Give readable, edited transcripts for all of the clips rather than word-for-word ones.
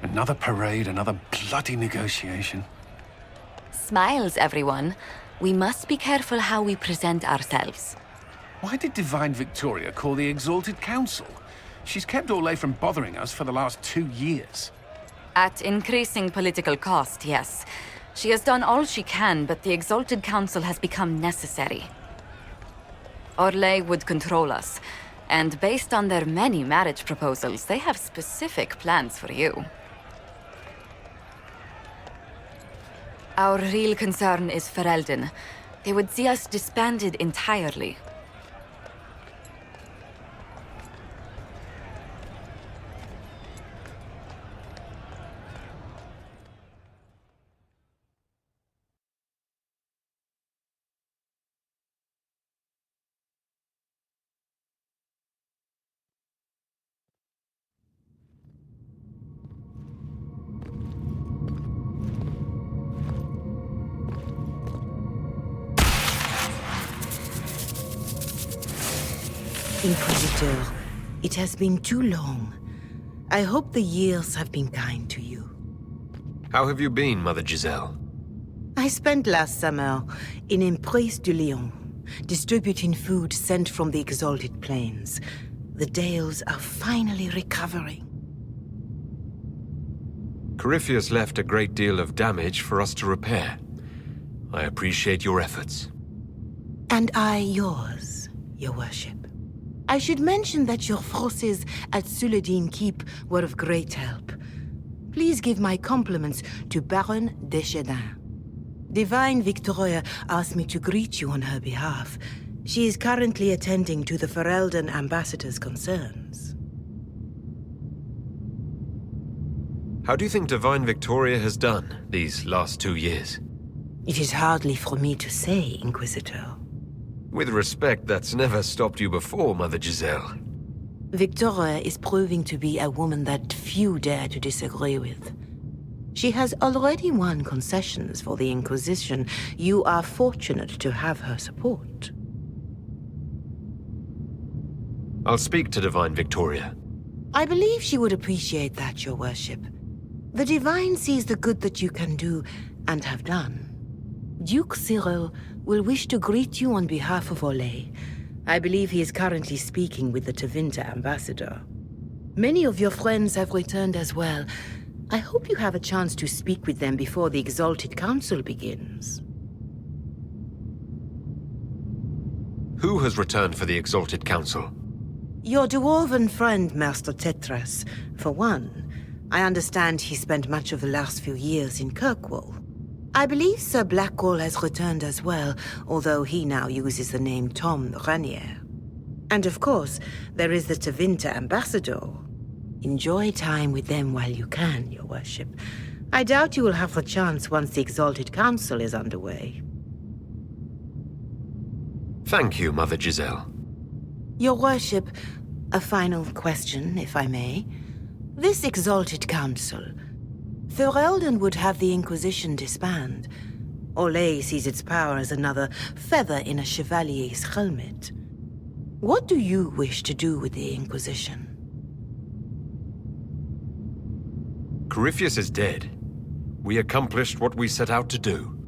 Another parade, another bloody negotiation. Smiles, everyone. We must be careful how we present ourselves. Why did Divine Victoria call the Exalted Council? She's kept Orlais from bothering us for the last 2 years. At increasing political cost, yes. She has done all she can, but the Exalted Council has become necessary. Orlais would control us, and based on their many marriage proposals, they have specific plans for you. Our real concern is Ferelden. They would see us disbanded entirely. Inquisitor, it has been too long. I hope the years have been kind to you. How have you been, Mother Giselle? I spent last summer in Emprise de Lyon, distributing food sent from the Exalted Plains. The Dales are finally recovering. Corypheus left a great deal of damage for us to repair. I appreciate your efforts. And I yours, Your Worship. I should mention that your forces at Suladin Keep were of great help. Please give my compliments to Baron Deschedin. Divine Victoria asked me to greet you on her behalf. She is currently attending to the Ferelden ambassador's concerns. How do you think Divine Victoria has done these last 2 years? It is hardly for me to say, Inquisitor. With respect, that's never stopped you before, Mother Giselle. Victoria is proving to be a woman that few dare to disagree with. She has already won concessions for the Inquisition. You are fortunate to have her support. I'll speak to Divine Victoria. I believe she would appreciate that, Your Worship. The Divine sees the good that you can do and have done. Duke Cyril will wish to greet you on behalf of Orlais. I believe he is currently speaking with the Tevinter ambassador. Many of your friends have returned as well. I hope you have a chance to speak with them before the Exalted Council begins. Who has returned for the Exalted Council? Your dwarven friend, Master Tetras, for one. I understand he spent much of the last few years in Kirkwall. I believe Sir Blackwall has returned as well, although he now uses the name Tom Ranier. And of course, there is the Tevinter ambassador. Enjoy time with them while you can, Your Worship. I doubt you will have the chance once the Exalted Council is underway. Thank you, Mother Giselle. Your Worship, a final question, if I may. This Exalted Council, Ferelden would have the Inquisition disband. Orlais sees its power as another feather in a chevalier's helmet. What do you wish to do with the Inquisition? Corypheus is dead. We accomplished what we set out to do.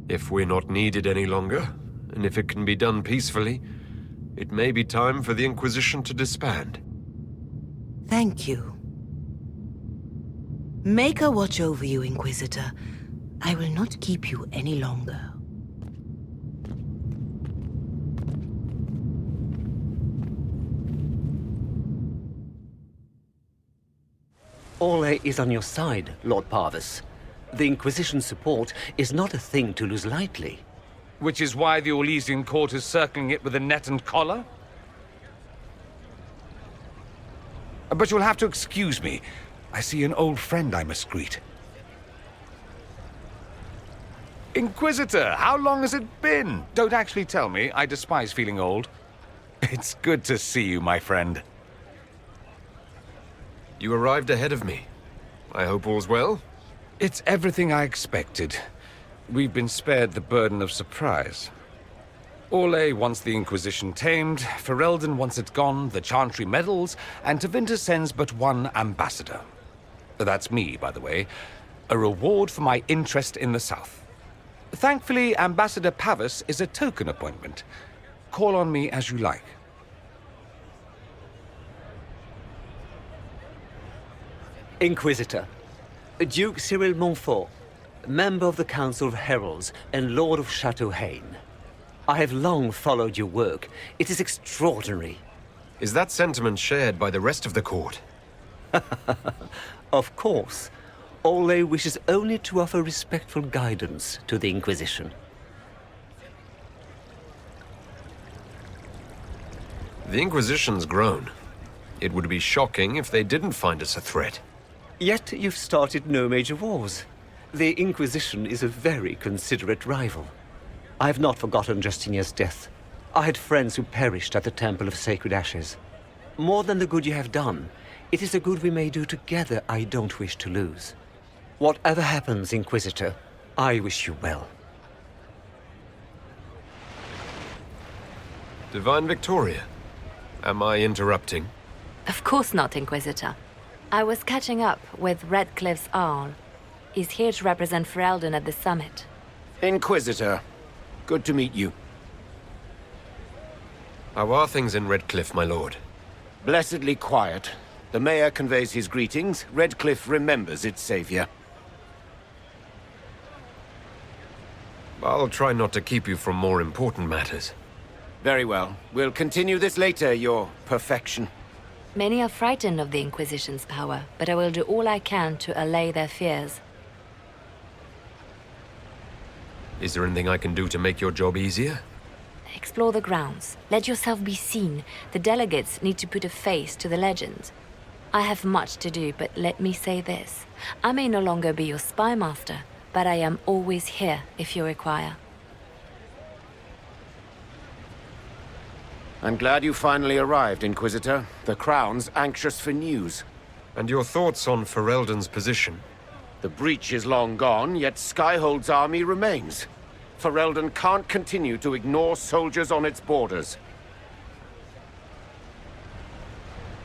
If we're not needed any longer, and if it can be done peacefully, it may be time for the Inquisition to disband. Thank you. Maker watch over you, Inquisitor. I will not keep you any longer. Orlais is on your side, Lord Parvis. The Inquisition's support is not a thing to lose lightly. Which is why the Orlesian court is circling it with a net and collar? But you'll have to excuse me. I see an old friend I must greet. Inquisitor, how long has it been? Don't actually tell me. I despise feeling old. It's good to see you, my friend. You arrived ahead of me. I hope all's well? It's everything I expected. We've been spared the burden of surprise. Orlais wants the Inquisition tamed, Ferelden wants it gone, the Chantry meddles, and Tevinter sends but one ambassador. That's me, by the way. A reward for my interest in the South. Thankfully, Ambassador Pavis is a token appointment. Call on me as you like. Inquisitor, Duke Cyril Montfort, member of the Council of Heralds and Lord of Chateau Haine. I have long followed your work. It is extraordinary. Is that sentiment shared by the rest of the court? Of course. Orlais wishes only to offer respectful guidance to the Inquisition. The Inquisition's grown. It would be shocking if they didn't find us a threat. Yet you've started no major wars. The Inquisition is a very considerate rival. I have not forgotten Justinian's death. I had friends who perished at the Temple of Sacred Ashes. More than the good you have done, it is the good we may do together I don't wish to lose. Whatever happens, Inquisitor, I wish you well. Divine Victoria, am I interrupting? Of course not, Inquisitor. I was catching up with Redcliffe's Arl. He's here to represent Ferelden at the summit. Inquisitor, good to meet you. How are things in Redcliffe, my lord? Blessedly quiet. The mayor conveys his greetings. Redcliffe remembers its savior. I'll try not to keep you from more important matters. Very well. We'll continue this later, your perfection. Many are frightened of the Inquisition's power, but I will do all I can to allay their fears. Is there anything I can do to make your job easier? Explore the grounds. Let yourself be seen. The delegates need to put a face to the legend. I have much to do, but let me say this. I may no longer be your spy master, but I am always here if you require. I'm glad you finally arrived, Inquisitor. The Crown's anxious for news. And your thoughts on Ferelden's position? The breach is long gone, yet Skyhold's army remains. Ferelden can't continue to ignore soldiers on its borders.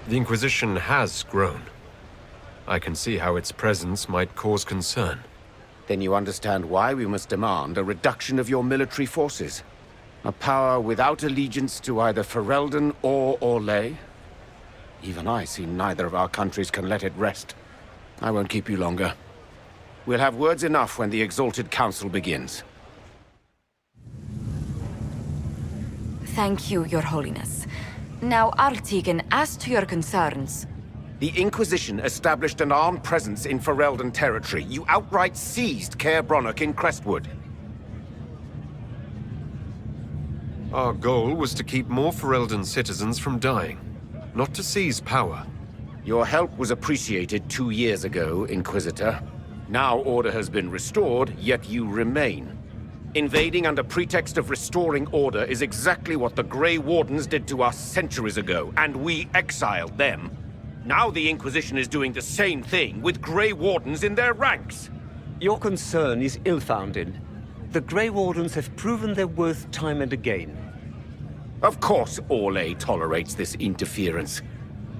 The Inquisition has grown. I can see how its presence might cause concern. Then you understand why we must demand a reduction of your military forces. A power without allegiance to either Ferelden or Orlais. Even I see neither of our countries can let it rest. I won't keep you longer. We'll have words enough when the Exalted Council begins. Thank you, Your Holiness. Now, Artigan, as to your concerns... The Inquisition established an armed presence in Ferelden territory. You outright seized Caer Bronach in Crestwood. Our goal was to keep more Ferelden citizens from dying, not to seize power. Your help was appreciated 2 years ago, Inquisitor. Now order has been restored, yet you remain. Invading under pretext of restoring order is exactly what the Grey Wardens did to us centuries ago, and we exiled them. Now the Inquisition is doing the same thing with Grey Wardens in their ranks. Your concern is ill-founded. The Grey Wardens have proven their worth time and again. Of course Orlais tolerates this interference.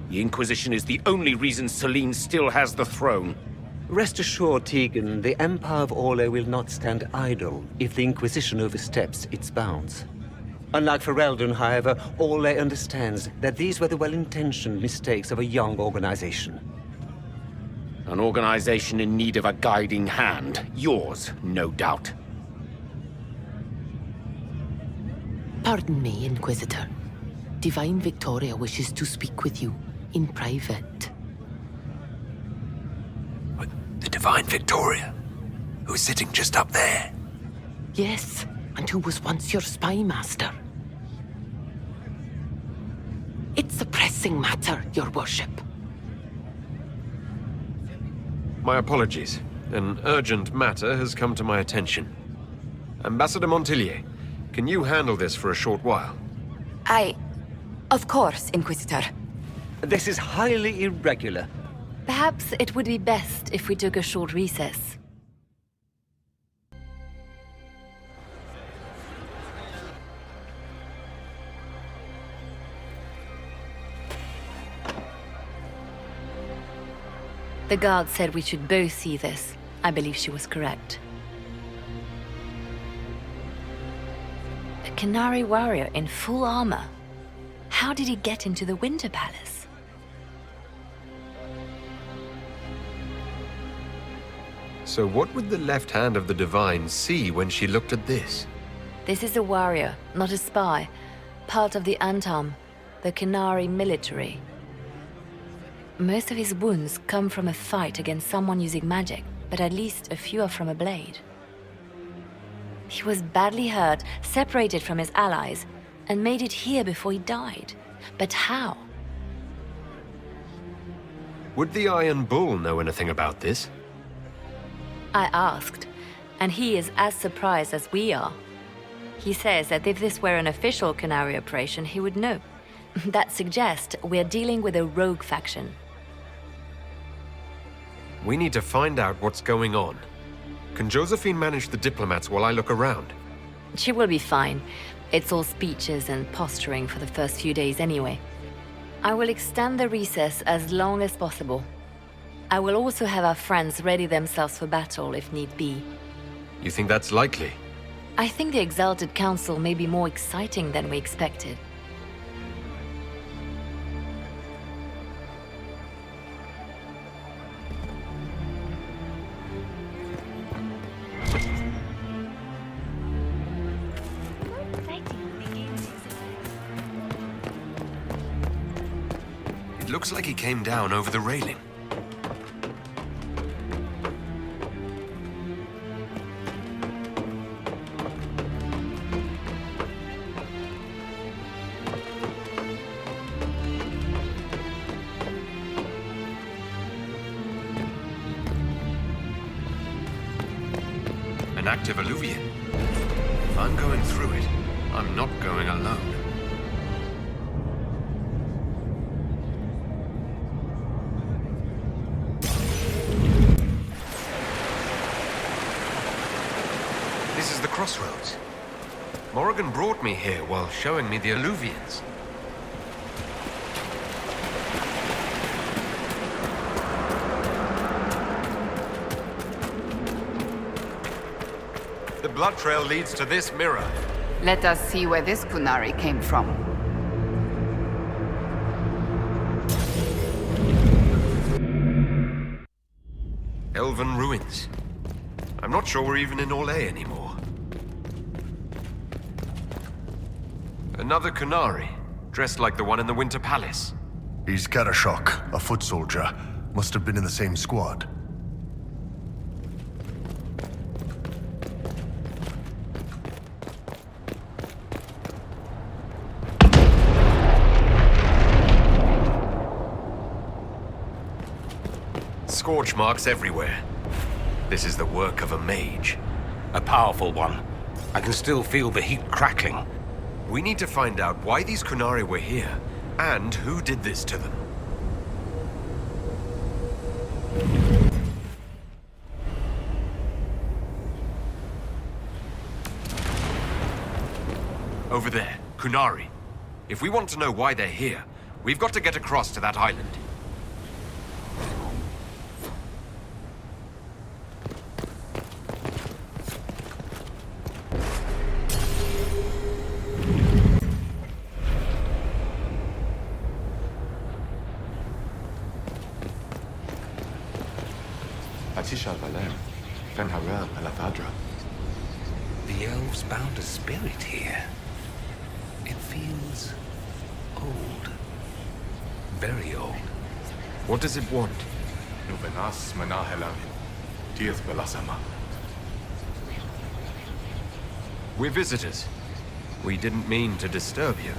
The Inquisition is the only reason Selene still has the throne. Rest assured, Tegan, the Empire of Orlais will not stand idle if the Inquisition oversteps its bounds. Unlike Ferelden, however, Orlais understands that these were the well-intentioned mistakes of a young organization. An organization in need of a guiding hand. Yours, no doubt. Pardon me, Inquisitor. Divine Victoria wishes to speak with you in private. The Divine Victoria, who's sitting just up there. Yes, and who was once your spy master. It's a pressing matter, Your Worship. My apologies. An urgent matter has come to my attention. Ambassador Montillier, can you handle this for a short while? Of course, Inquisitor. This is highly irregular. Perhaps it would be best if we took a short recess. The guard said we should both see this. I believe she was correct. A Qunari warrior in full armor. How did he get into the Winter Palace? So what would the left hand of the Divine see when she looked at this? This is a warrior, not a spy. Part of the Antam, the Qunari military. Most of his wounds come from a fight against someone using magic, but at least a few are from a blade. He was badly hurt, separated from his allies, and made it here before he died. But how? Would the Iron Bull know anything about this? I asked, and he is as surprised as we are. He says that if this were an official Qunari operation, he would know. That suggests we're dealing with a rogue faction. We need to find out what's going on. Can Josephine manage the diplomats while I look around? She will be fine. It's all speeches and posturing for the first few days anyway. I will extend the recess as long as possible. I will also have our friends ready themselves for battle if need be. You think that's likely? I think the Exalted Council may be more exciting than we expected. It looks like he came down over the railing. An active alluvian. If I'm going through it, I'm not going alone. This is the crossroads. Morrigan brought me here while showing me the alluvians. The blood trail leads to this mirror. Let us see where this Qunari came from. Elven Ruins. I'm not sure we're even in Orlais anymore. Another Qunari, dressed like the one in the Winter Palace. He's Karashok, a foot soldier. Must have been in the same squad. Scorch marks everywhere. This is the work of a mage. A powerful one. I can still feel the heat crackling. We need to find out why these Qunari were here, and who did this to them. Over there, Qunari. If we want to know why they're here, we've got to get across to that island. The elves bound a spirit here. It feels old. Very old. What does it want? We're visitors. We didn't mean to disturb you.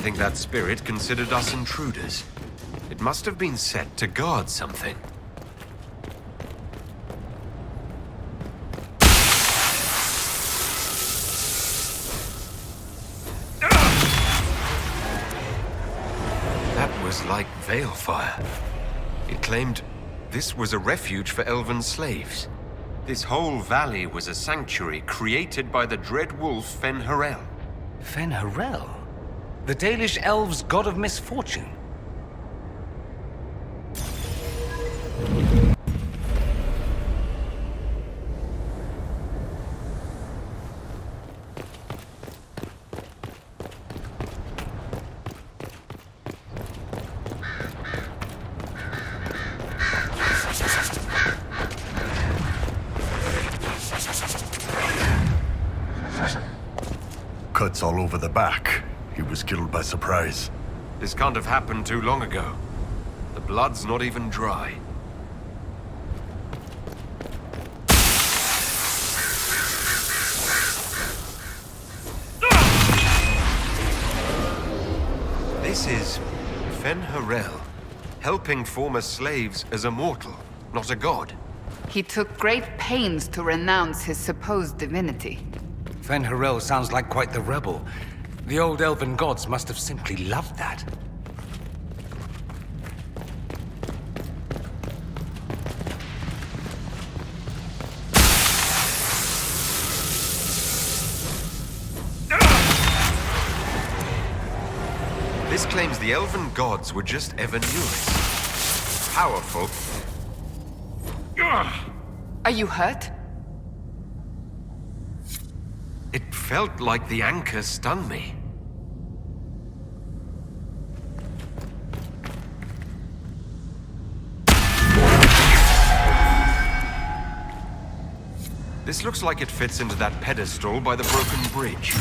think that spirit considered us intruders. It must have been set to guard something. That was like Veilfire. It claimed this was a refuge for elven slaves. This whole valley was a sanctuary created by the dread wolf Fen-Harel. Fen-Harel? The Dalish elves' god of misfortune. Cuts all over the back. He was killed by surprise. This can't have happened too long ago. The blood's not even dry. This is Fen-Harel, helping former slaves as a mortal, not a god. He took great pains to renounce his supposed divinity. Fen-Harel sounds like quite the rebel. The old elven gods must have simply loved that. This claims the elven gods were just Evan-Uris. Powerful. Are you hurt? It felt like the anchor stunned me. This looks like it fits into that pedestal by the broken bridge.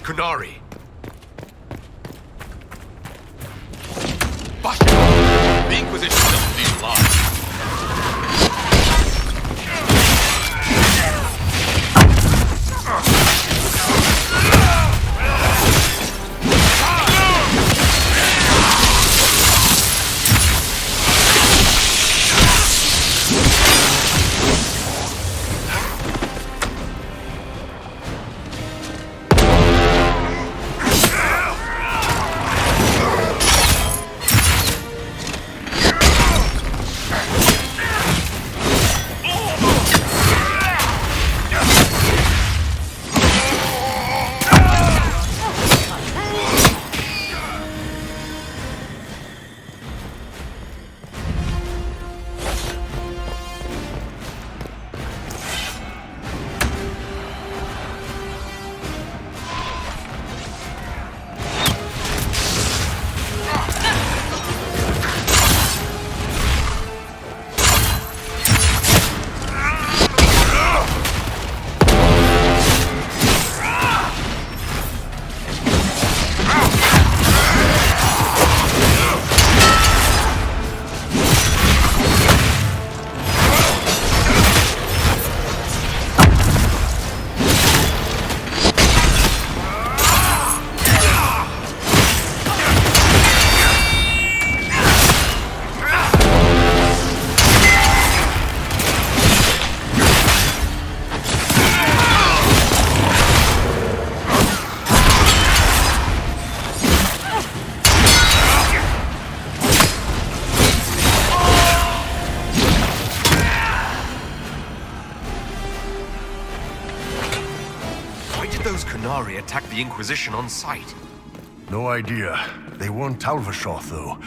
Kunari. Bash it! The Inquisition doesn't need alive. those Qunari attacked the Inquisition on sight? No idea. They weren't Talvashoth, though.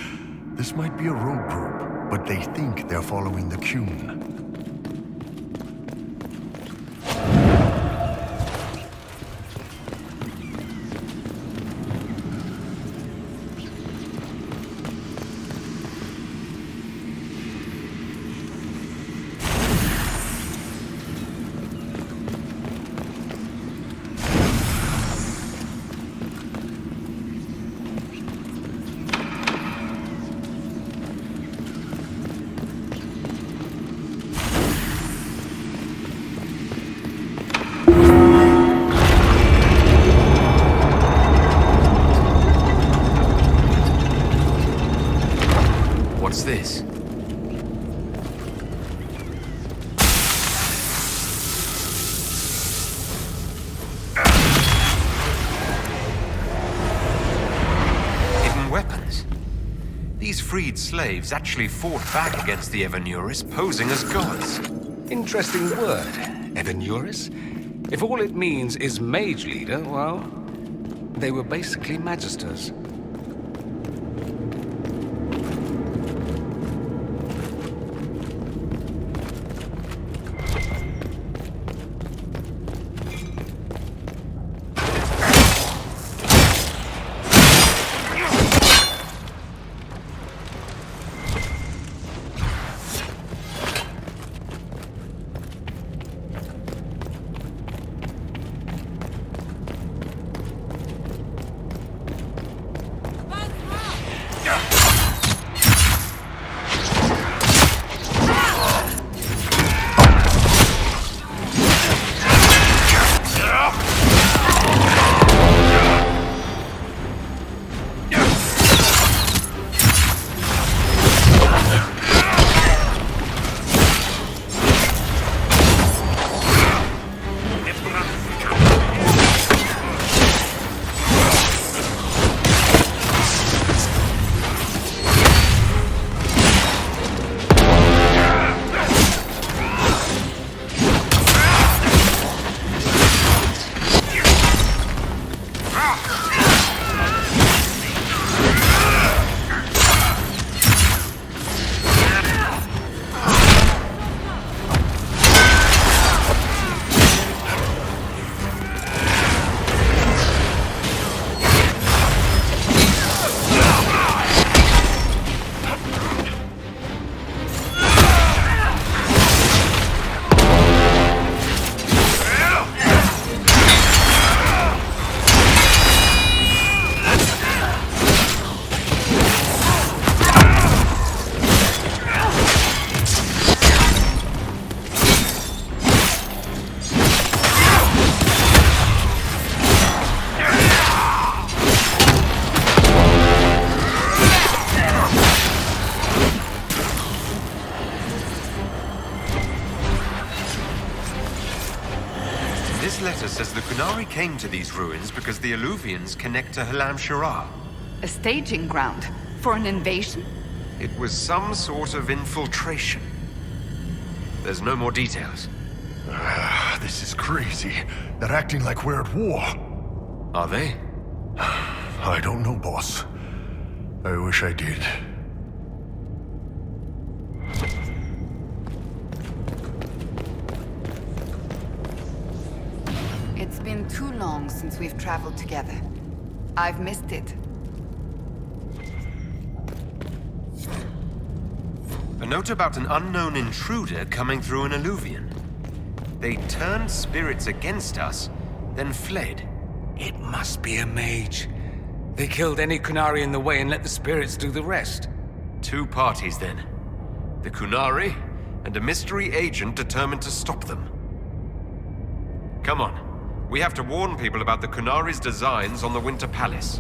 This might be a rogue group, but they think they're following the Qun. What's this? Hidden weapons. These freed slaves actually fought back against the Elven Ruins, posing as gods. Interesting word, Elven Ruins. If all it means is mage leader, well, they were basically magisters. Says the Qunari came to these ruins because the Eluvians connect to Halam Shara. A staging ground for an invasion? It was some sort of infiltration. There's no more details. This is crazy. They're acting like we're at war. Are they? I don't know, boss. I wish I did. It's been too long since we've traveled together. I've missed it. A note about an unknown intruder coming through an Eluvian. They turned spirits against us, then fled. It must be a mage. They killed any Qunari in the way and let the spirits do the rest. Two parties, then. The Qunari, and a mystery agent determined to stop them. Come on. We have to warn people about the Qunari's designs on the Winter Palace.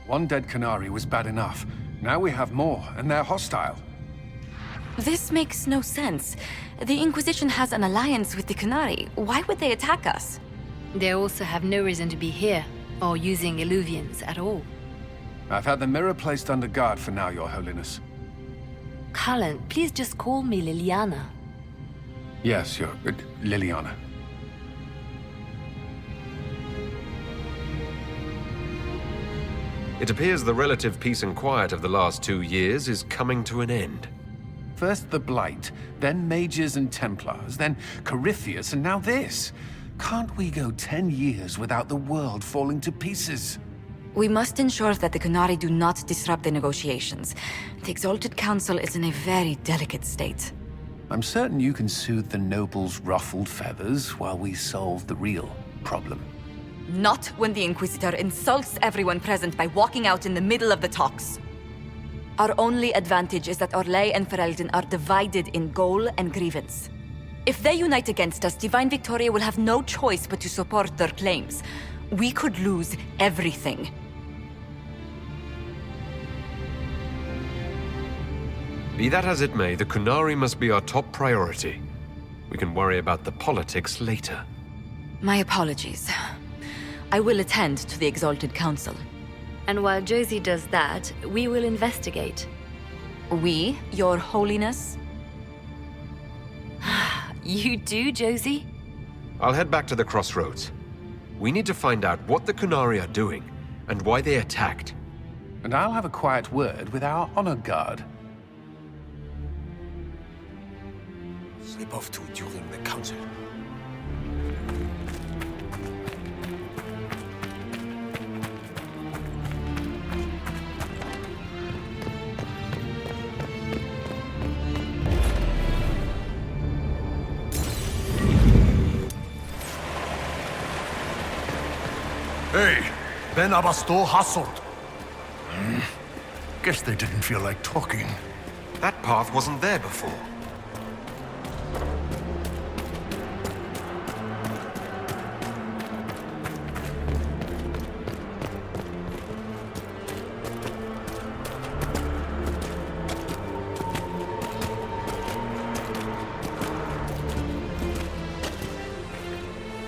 One dead Qunari was bad enough. Now we have more, and they're hostile. This makes no sense. The Inquisition has an alliance with the Qunari. Why would they attack us? They also have no reason to be here, or using Illuvians at all. I've had the mirror placed under guard for now, Your Holiness. Cullen, please just call me Liliana. Yes, Your... Liliana. It appears the relative peace and quiet of the last 2 years is coming to an end. First the Blight, then Mages and Templars, then Corypheus, and now this. Can't we go 10 years without the world falling to pieces? We must ensure that the Qunari do not disrupt the negotiations. The Exalted Council is in a very delicate state. I'm certain you can soothe the nobles' ruffled feathers while we solve the real problem. Not when the Inquisitor insults everyone present by walking out in the middle of the talks. Our only advantage is that Orlais and Ferelden are divided in goal and grievance. If they unite against us, Divine Victoria will have no choice but to support their claims. We could lose everything. Be that as it may, the Qunari must be our top priority. We can worry about the politics later. My apologies. I will attend to the Exalted Council. And while Josie does that, we will investigate. We, Your Holiness? You do, Josie? I'll head back to the crossroads. We need to find out what the Qunari are doing, and why they attacked. And I'll have a quiet word with our honor guard. Slip off to during the council. Hey, Ben Abasto hassled. Guess they didn't feel like talking. That path wasn't there before.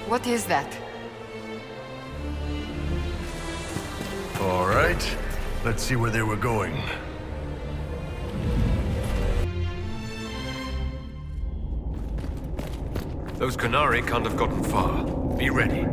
What is that? All right, let's see where they were going. Those Qunari can't have gotten far. Be ready.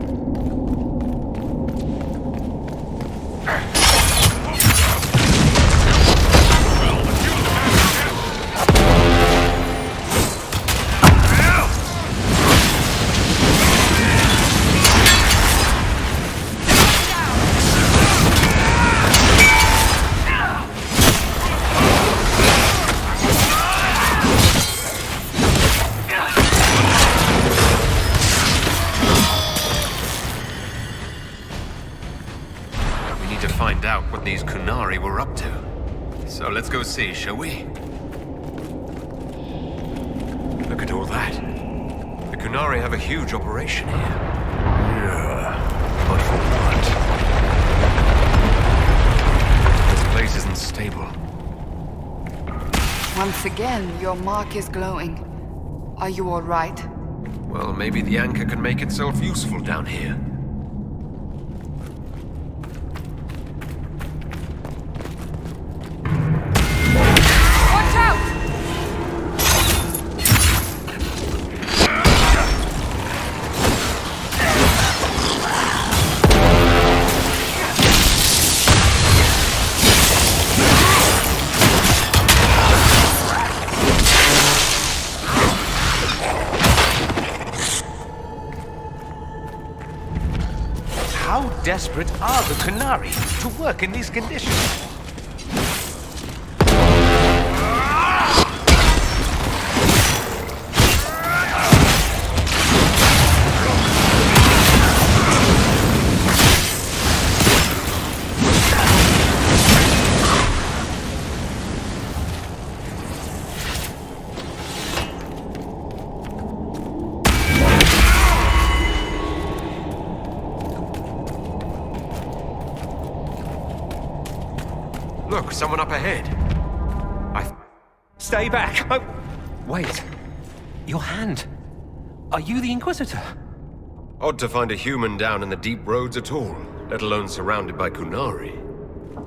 Find out what these Qunari were up to. So let's go see, shall we? Look at all that. The Qunari have a huge operation here. Yeah, but for what? This place isn't stable. Once again, your mark is glowing. Are you all right? Well, maybe the anchor can make itself useful down here. How desperate are the Qunari to work in these conditions? Look, someone up ahead. Stay back! Oh, wait. Your hand. Are you the Inquisitor? Odd to find a human down in the deep roads at all, let alone surrounded by Qunari.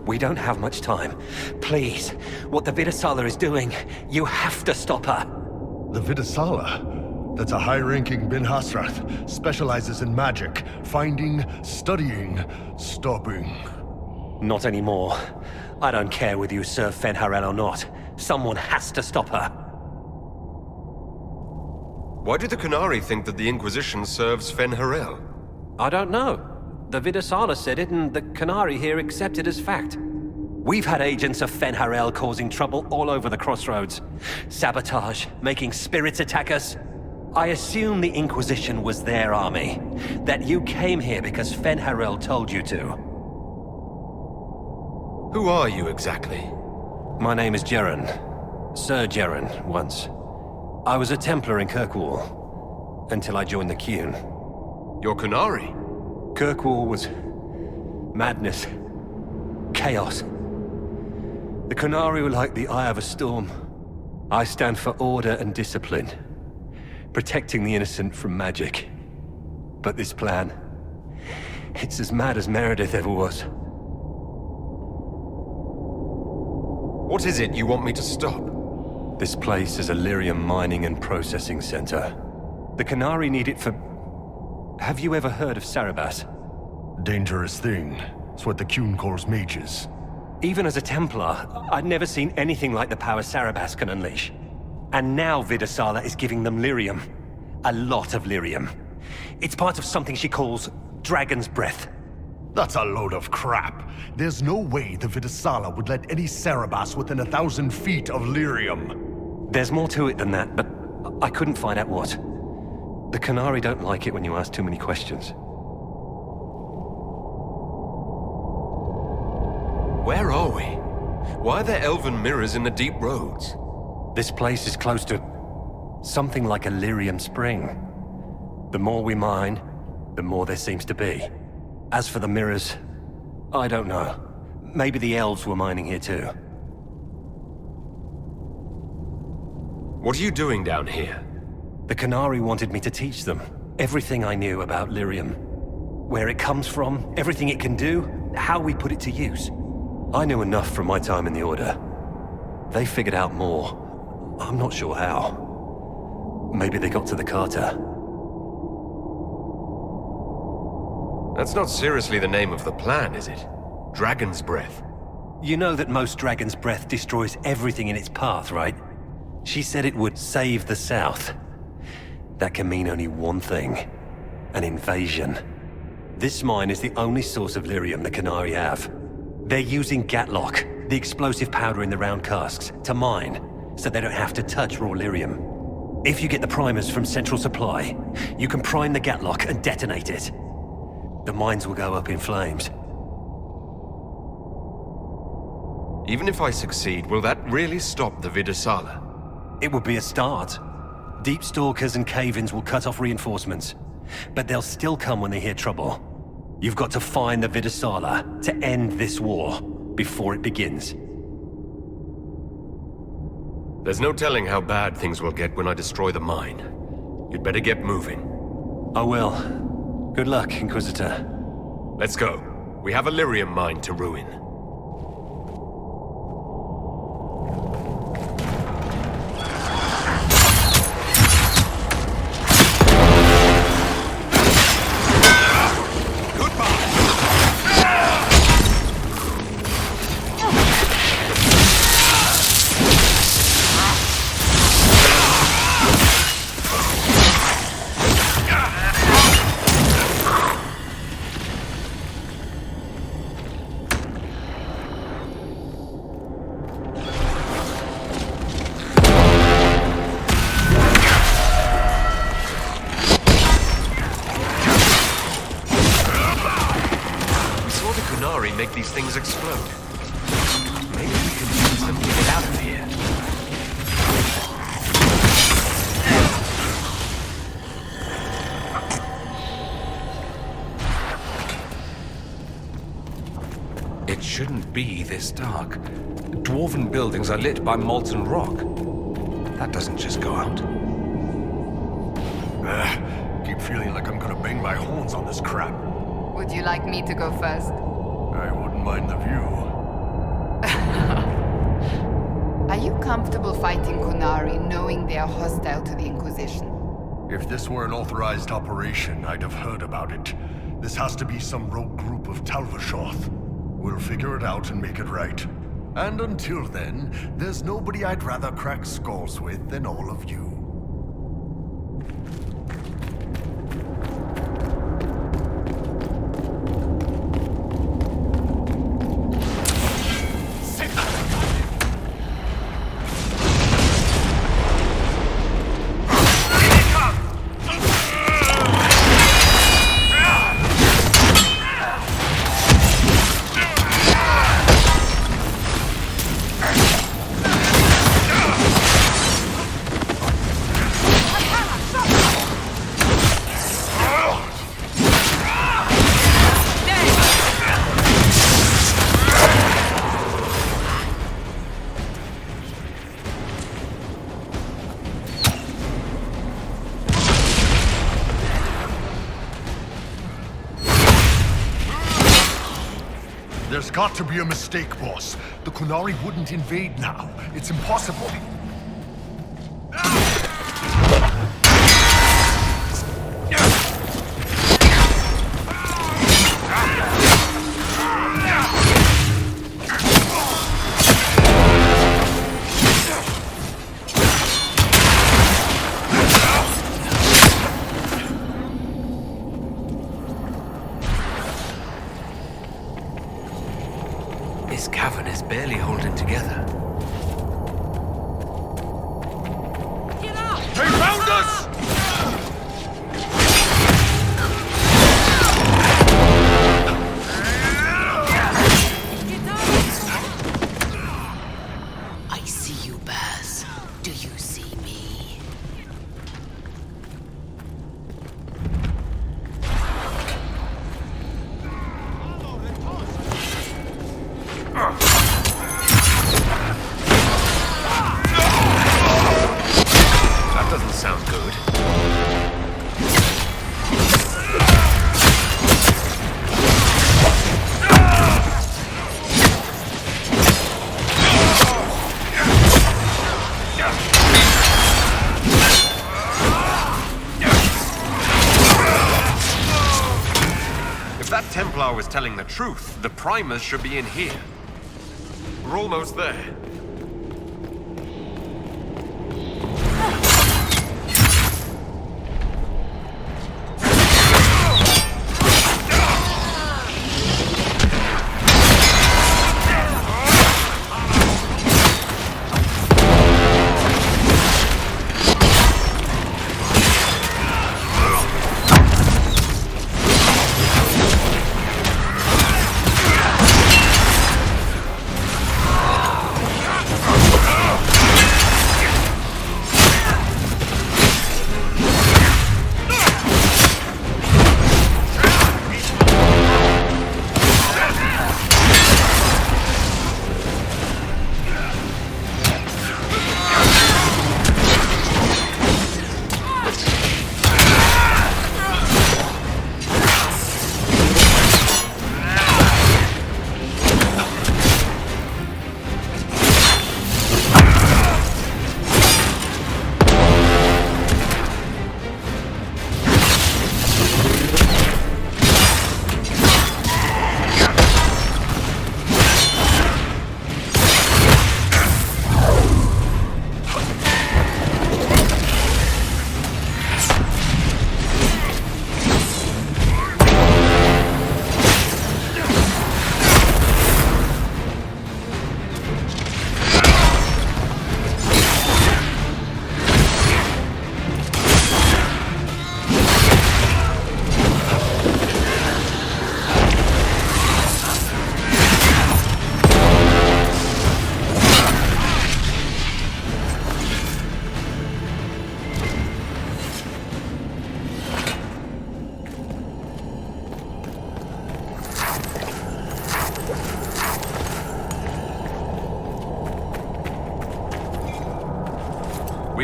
We don't have much time. Please, what the Vidasala is doing, you have to stop her. The Vidasala? That's a high-ranking Bin Hasrath. Specializes in magic. Finding, studying, stopping. Not anymore. I don't care whether you serve Fenharel or not. Someone has to stop her. Why do the Qunari think that the Inquisition serves Fenharel? I don't know. The Vidasala said it, and the Qunari here accept it as fact. We've had agents of Fenharel causing trouble all over the crossroads. Sabotage, making spirits attack us. I assume the Inquisition was their army. That you came here because Fenharel told you to. Who are you exactly? My name is Jeren. Sir Jeren, once. I was a Templar in Kirkwall, until I joined the Qun. You're Qunari? Kirkwall was madness, chaos. The Qunari were like the eye of a storm. I stand for order and discipline, protecting the innocent from magic. But this plan, it's as mad as Meredith ever was. What is it you want me to stop? This place is a lyrium mining and processing center. The Qunari need it for... Have you ever heard of Sarabas? Dangerous thing. It's what the Qun calls mages. Even as a Templar, I'd never seen anything like the power Sarabas can unleash. And now Vidasala is giving them lyrium. A lot of lyrium. It's part of something she calls Dragon's Breath. That's a load of crap. There's no way the Vidasala would let any Sarabas within 1,000 feet of lyrium. There's more to it than that, but I couldn't find out what. The Qunari don't like it when you ask too many questions. Where are we? Why are there elven mirrors in the deep roads? This place is close to something like a lyrium spring. The more we mine, the more there seems to be. As for the mirrors, I don't know. Maybe the elves were mining here too. What are you doing down here? The Qunari wanted me to teach them everything I knew about lyrium. Where it comes from, everything it can do, how we put it to use. I knew enough from my time in the Order. They figured out more. I'm not sure how. Maybe they got to the Carter. That's not seriously the name of the plan, is it? Dragon's Breath. You know that most Dragon's Breath destroys everything in its path, right? She said it would save the South. That can mean only one thing. An invasion. This mine is the only source of lyrium the Qunari have. They're using Gatlock, the explosive powder in the round casks, to mine, so they don't have to touch raw lyrium. If you get the primers from Central Supply, you can prime the Gatlock and detonate it. The mines will go up in flames. Even if I succeed, will that really stop the Vidasala? It would be a start. Deep Stalkers and Cave-ins will cut off reinforcements, but they'll still come when they hear trouble. You've got to find the Vidasala to end this war before it begins. There's no telling how bad things will get when I destroy the mine. You'd better get moving. I will. Good luck, Inquisitor. Let's go. We have a lyrium mine to ruin. Make these things explode. Maybe we can use them to get out of here. It shouldn't be this dark. Dwarven buildings are lit by molten rock. That doesn't just go out. Keep feeling like I'm gonna bang my horns on this crap. Would you like me to go first? I wouldn't mind the view. Are you comfortable fighting Qunari knowing they are hostile to the Inquisition? If this were an authorized operation, I'd have heard about it. This has to be some rogue group of Talvashoth. We'll figure it out and make it right. And until then, there's nobody I'd rather crack skulls with than all of you. There's got to be a mistake, boss. The Qunari wouldn't invade now. It's impossible. This cavern is barely holding together. They found us! I see you, Baz. Do you see me? That doesn't sound good. If that Templar was telling the truth, the primers should be in here. We're almost there.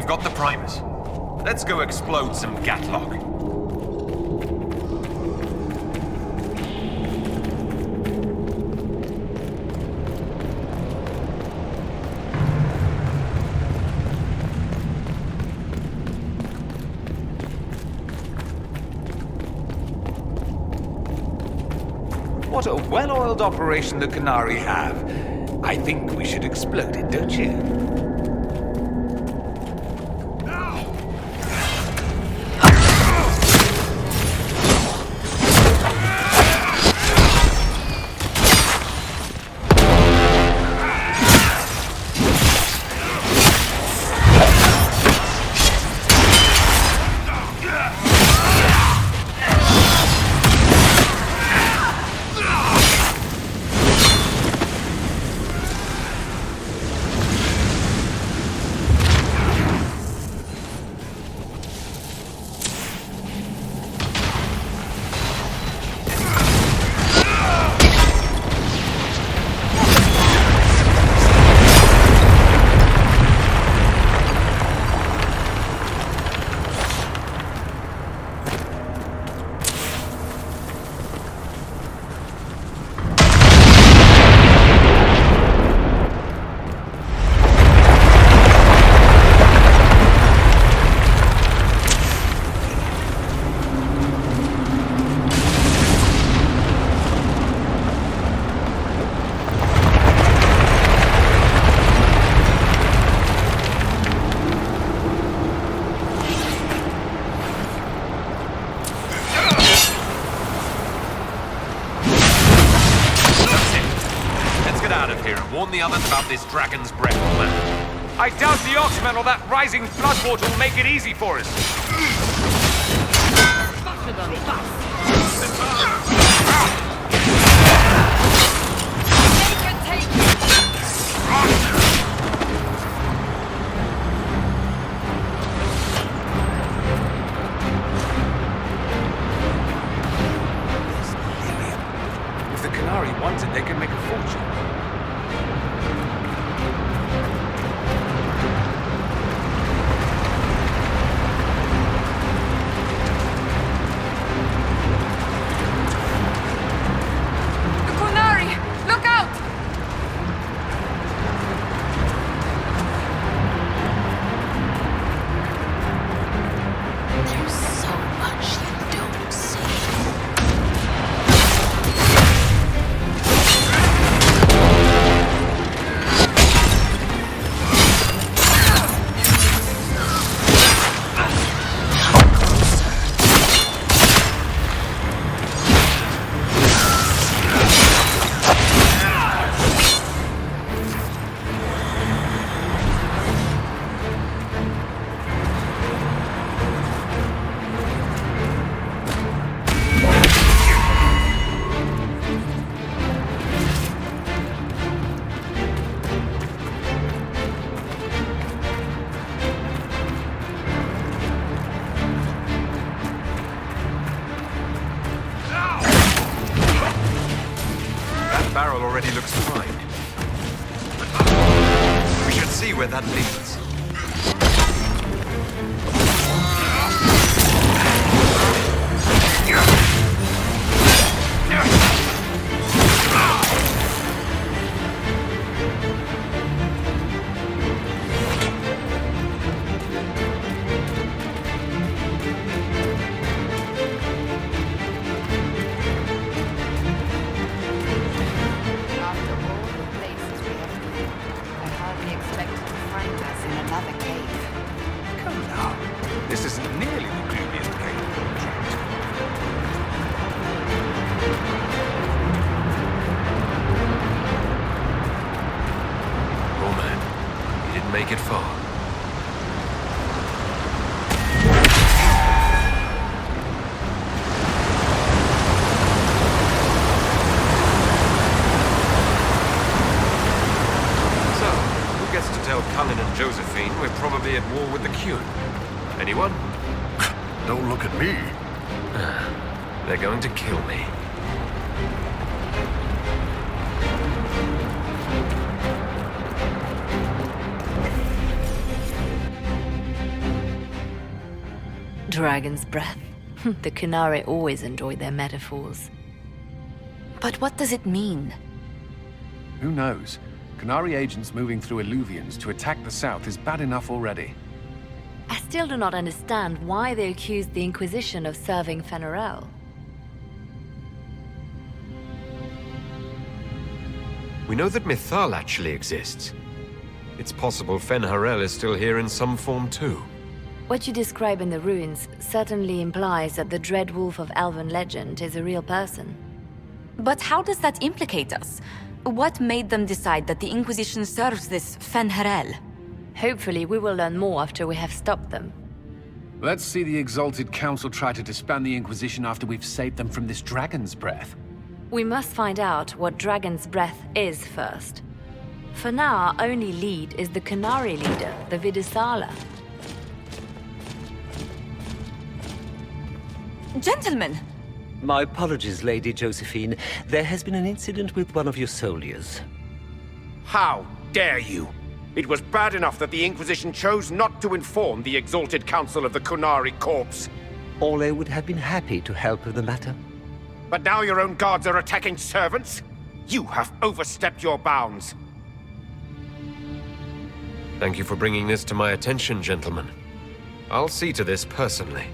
We've got the primers. Let's go explode some Gatlock. What a well-oiled operation the Canary have. I think we should explode it, don't you? Warn the others about this dragon's breath plan. I doubt the Oxman or that rising floodwater will make it easy for us. If the Canary wants it, they can make a fortune. Barrel already looks fine. We should see where that leads. Make it far. So, who gets to tell Cullen and Josephine we're probably at war with the Q? Anyone? Don't look at me. They're going to kill me. Dragon's breath. The Kunari always enjoyed their metaphors. But what does it mean? Who knows? Qunari agents moving through Illuvians to attack the south is bad enough already. I still do not understand why they accused the Inquisition of serving Fenarel. We know that Mythal actually exists. It's possible Fenharel is still here in some form too. What you describe in the ruins certainly implies that the Dread Wolf of Elven legend is a real person. But how does that implicate us? What made them decide that the Inquisition serves this Fenharel? Hopefully we will learn more after we have stopped them. Let's see the Exalted Council try to disband the Inquisition after we've saved them from this dragon's breath. We must find out what Dragon's Breath is first. For now, our only lead is the Qunari leader, the Vidisala. Gentlemen! My apologies, Lady Josephine. There has been an incident with one of your soldiers. How dare you? It was bad enough that the Inquisition chose not to inform the Exalted Council of the Qunari corpse. Ole would have been happy to help with the matter. But now your own guards are attacking servants? You have overstepped your bounds. Thank you for bringing this to my attention, gentlemen. I'll see to this personally.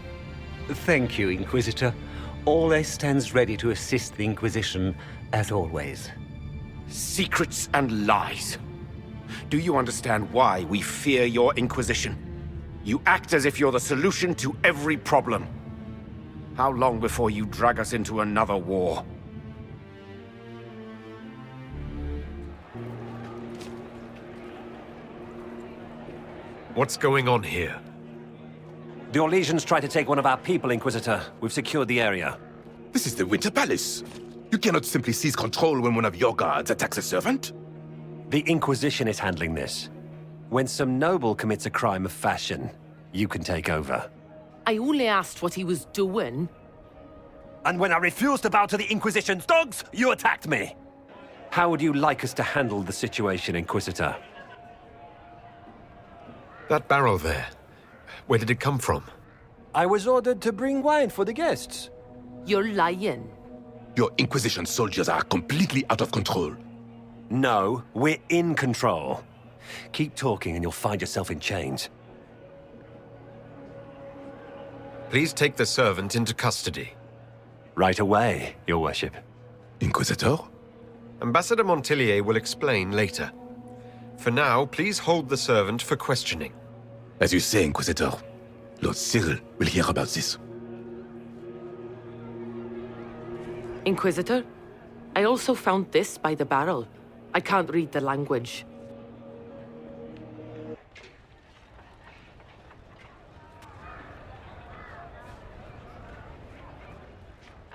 Thank you, Inquisitor. Ole stands ready to assist the Inquisition, as always. Secrets and lies. Do you understand why we fear your Inquisition? You act as if you're the solution to every problem. How long before you drag us into another war? What's going on here? The Orlesians tried to take one of our people, Inquisitor. We've secured the area. This is the Winter Palace. You cannot simply seize control when one of your guards attacks a servant. The Inquisition is handling this. When some noble commits a crime of fashion, you can take over. I only asked what he was doing. And when I refused to bow to the Inquisition's dogs, you attacked me! How would you like us to handle the situation, Inquisitor? That barrel there. Where did it come from? I was ordered to bring wine for the guests. You're lying. Your Inquisition soldiers are completely out of control. No, we're in control. Keep talking and you'll find yourself in chains. Please take the servant into custody. Right away, Your Worship. Inquisitor? Ambassador Montillier will explain later. For now, please hold the servant for questioning. As you say, Inquisitor. Lord Cyril will hear about this. Inquisitor, I also found this by the barrel. I can't read the language.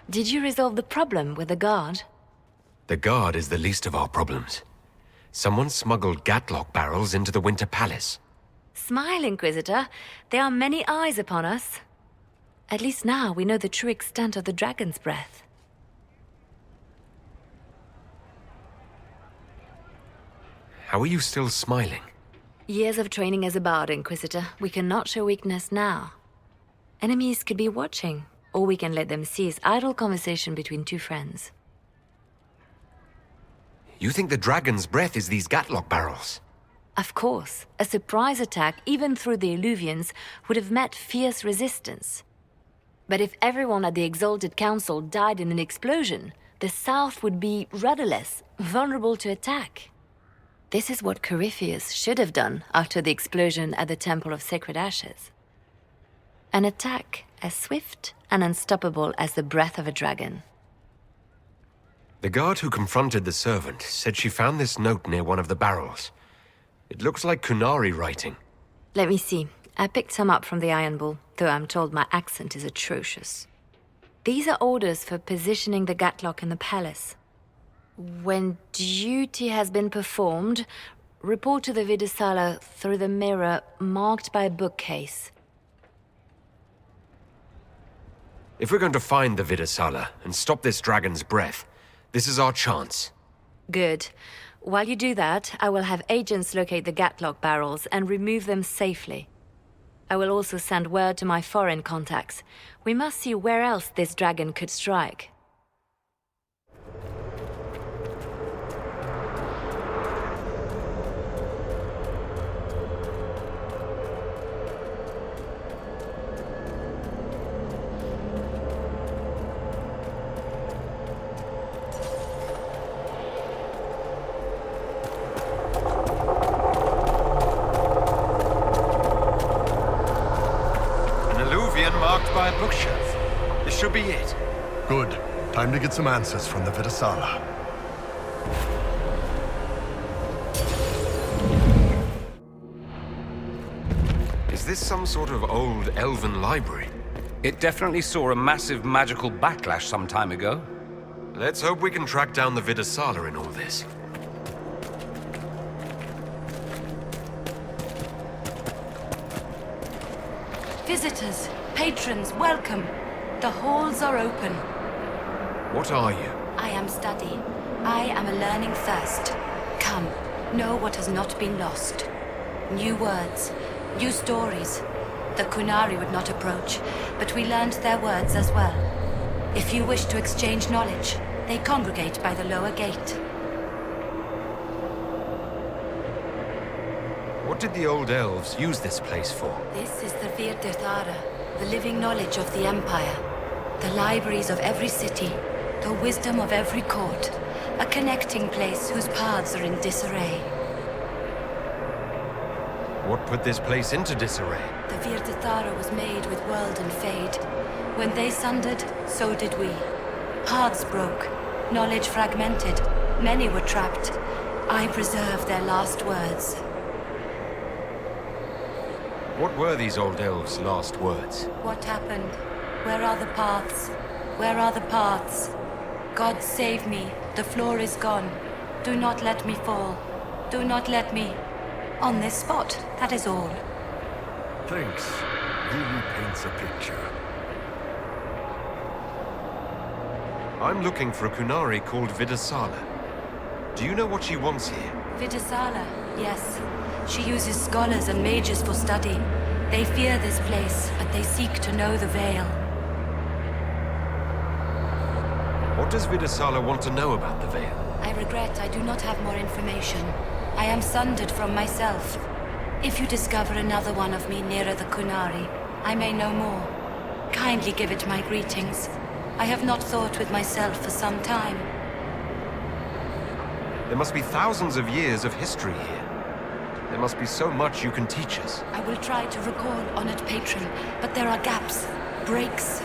Did you resolve the problem with the guard? The guard is the least of our problems. Someone smuggled Gatlock barrels into the Winter Palace. Smile, Inquisitor. There are many eyes upon us. At least now we know the true extent of the Dragon's Breath. How are you still smiling? Years of training as a bard, Inquisitor. We cannot show weakness now. Enemies could be watching. All we can let them see is idle conversation between two friends. You think the Dragon's Breath is these Gatlock barrels? Of course. A surprise attack, even through the Illuvians, would have met fierce resistance. But if everyone at the Exalted Council died in an explosion, the South would be rudderless, vulnerable to attack. This is what Corypheus should have done after the explosion at the Temple of Sacred Ashes. An attack as swift and unstoppable as the breath of a dragon. The guard who confronted the servant said she found this note near one of the barrels. It looks like Qunari writing. Let me see. I picked some up from the Iron Bull, though I'm told my accent is atrocious. These are orders for positioning the Gatlock in the palace. When duty has been performed, report to the Vidisala through the mirror marked by a bookcase. If we're going to find the Vidisala and stop this dragon's breath, this is our chance. Good. While you do that, I will have agents locate the Gatlock barrels and remove them safely. I will also send word to my foreign contacts. We must see where else this dragon could strike. Marked by a bookshelf. This should be it. Good. Time to get some answers from the Vidasala. Is this some sort of old elven library? It definitely saw a massive magical backlash some time ago. Let's hope we can track down the Vidasala in all this. Visitors, patrons, welcome. The halls are open. What are you? I am study. I am a learning thirst. Come, know what has not been lost. New words, new stories. The Qunari would not approach, but we learned their words as well. If you wish to exchange knowledge, they congregate by the lower gate. What did the old elves use this place for? This is the Virdirthara, the living knowledge of the Empire. The libraries of every city, the wisdom of every court. A connecting place whose paths are in disarray. What put this place into disarray? The Virdirthara was made with world and fade. When they sundered, so did we. Paths broke, knowledge fragmented, many were trapped. I preserved their last words. What were these old elves' last words? What happened? Where are the paths? Where are the paths? God save me. The floor is gone. Do not let me fall. Do not let me... On this spot, that is all. Thanks. Really paints a picture. I'm looking for a Qunari called Vidasala. Do you know what she wants here? Vidasala, yes. She uses scholars and mages for study. They fear this place, but they seek to know the Veil. What does Vidasala want to know about the Veil? I regret I do not have more information. I am sundered from myself. If you discover another one of me nearer the Qunari, I may know more. Kindly give it my greetings. I have not thought with myself for some time. There must be thousands of years of history here. There must be so much you can teach us. I will try to recall, honored patron, but there are gaps, breaks.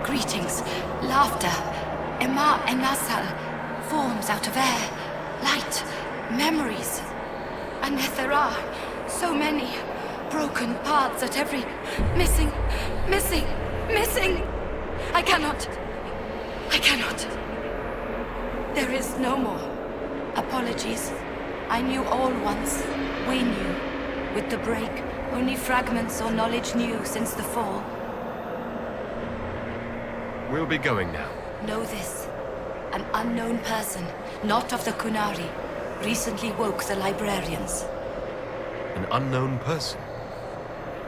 Greetings, laughter, Ema and Nasal, forms out of air, light, memories. And yet there are so many broken paths at every... Missing. I cannot. There is no more. Apologies. I knew all once. We knew. With the break, only fragments or knowledge new since the fall. We'll be going now. Know this. An unknown person, not of the Qunari, recently woke the librarians. An unknown person?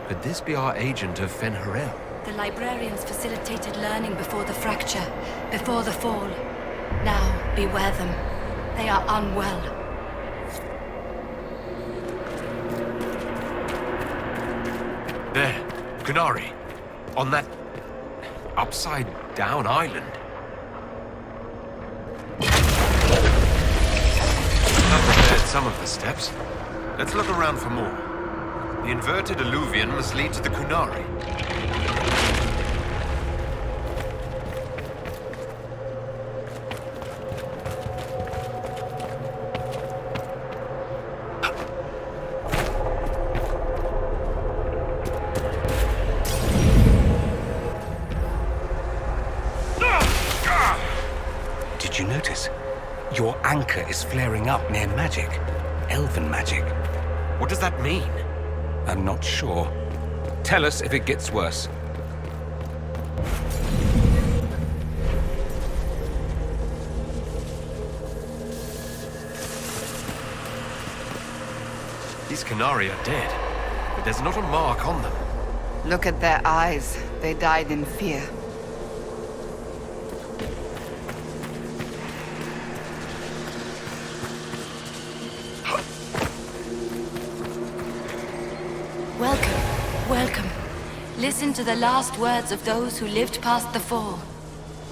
Could this be our agent of Fen'Harel? The librarians facilitated learning before the fracture, before the fall. Now, beware them. They are unwell. There, Qunari. On that... upside-down island. I've prepared some of the steps. Let's look around for more. The inverted alluvion must lead to the Qunari. Did you notice? Your anchor is flaring up near magic. Elven magic. What does that mean? I'm not sure. Tell us if it gets worse. These Qunari are dead, but there's not a mark on them. Look at their eyes. They died in fear. Welcome, welcome. Listen to the last words of those who lived past the fall.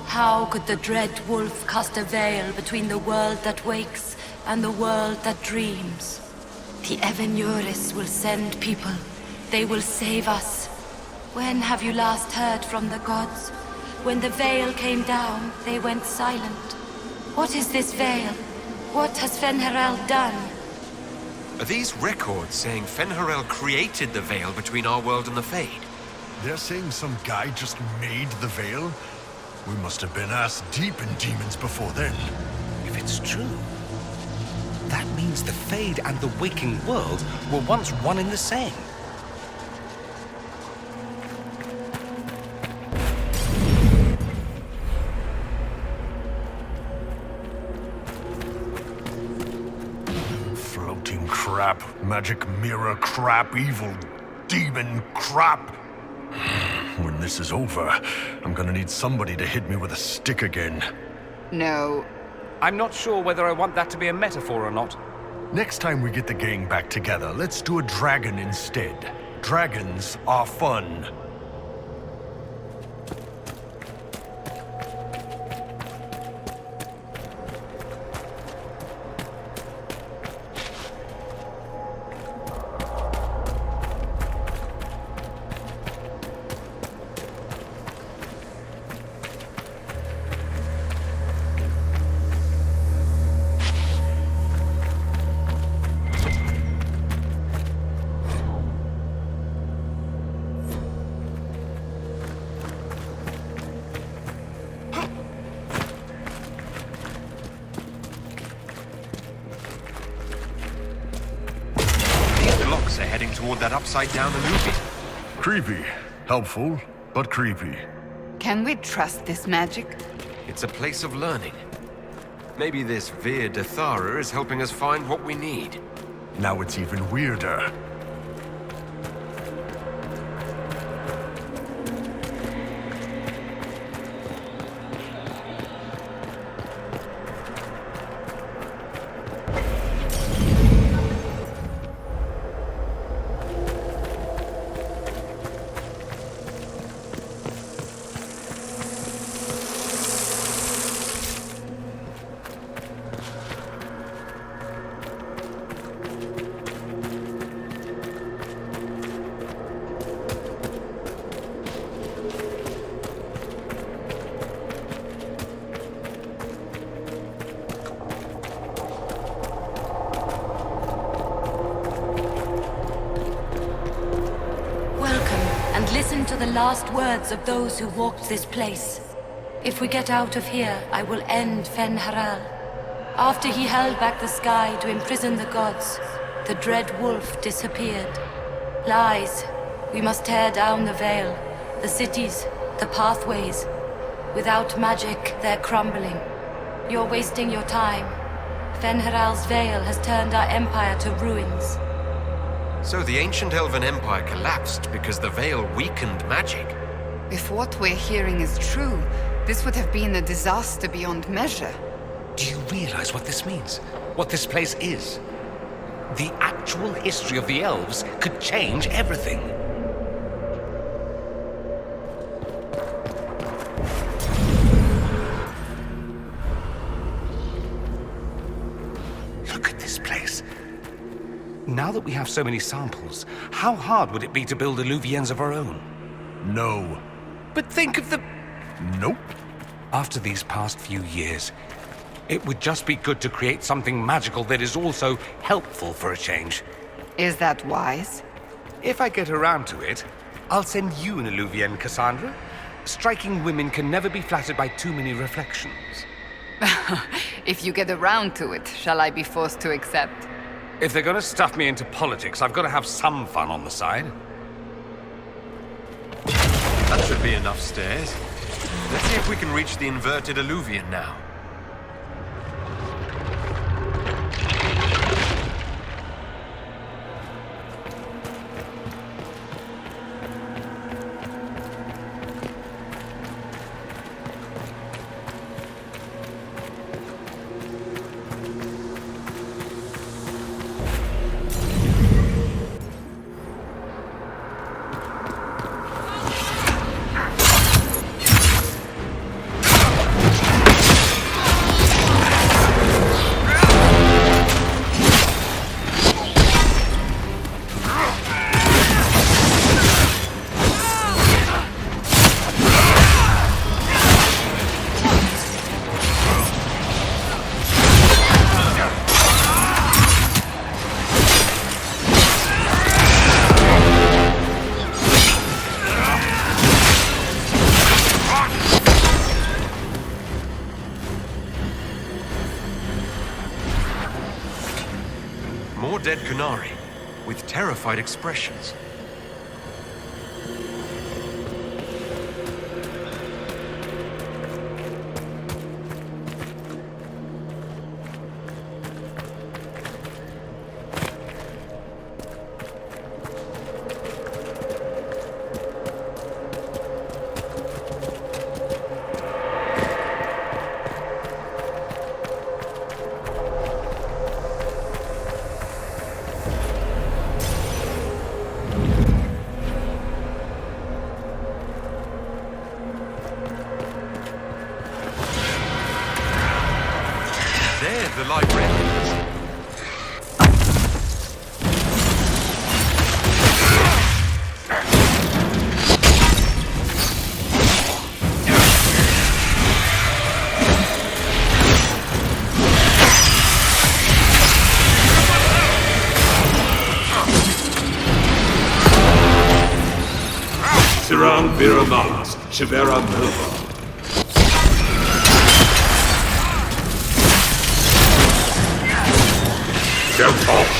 How could the dread wolf cast a veil between the world that wakes and the world that dreams? The Elven Ruins will send people. They will save us. When have you last heard from the gods? When the veil came down, they went silent. What is this veil? What has Fen'Harel done? Are these records saying Fen'Harel created the veil between our world and the Fade? They're saying some guy just made the veil? We must have been ass deep in demons before then. If it's true, that means the Fade and the waking world were once one and the same. Floating crap, magic mirror crap, evil demon crap. When this is over, I'm gonna need somebody to hit me with a stick again. No. I'm not sure whether I want that to be a metaphor or not. Next time we get the gang back together, let's do a dragon instead. Dragons are fun. Toward that upside-down Illuvian. Creepy. Helpful, but creepy. Can we trust this magic? It's a place of learning. Maybe this Vir Dathara is helping us find what we need. Now it's even weirder. Listen to the last words of those who walked this place. If we get out of here, I will end Fen'Harel. After he held back the sky to imprison the gods, the dread wolf disappeared. Lies. We must tear down the veil, the cities, the pathways. Without magic, they're crumbling. You're wasting your time. Fen'Harel's veil has turned our empire to ruins. So the ancient Elven Empire collapsed because the veil weakened magic. If what we're hearing is true, this would have been a disaster beyond measure. Do you realize what this means? What this place is? The actual history of the elves could change everything. Look at this place. Now that we have so many samples, how hard would it be to build Illuvians of our own? No. But think of the... Nope. After these past few years, it would just be good to create something magical that is also helpful for a change. Is that wise? If I get around to it, I'll send you an Illuvian, Cassandra. Striking women can never be flattered by too many reflections. If you get around to it, shall I be forced to accept? If they're gonna stuff me into politics, I've got to have some fun on the side. That should be enough stairs. Let's see if we can reach the inverted Illuvian now. dead Qunari, with terrified expressions. The librarians. Siran Viramat, Shivera Milva. Get off!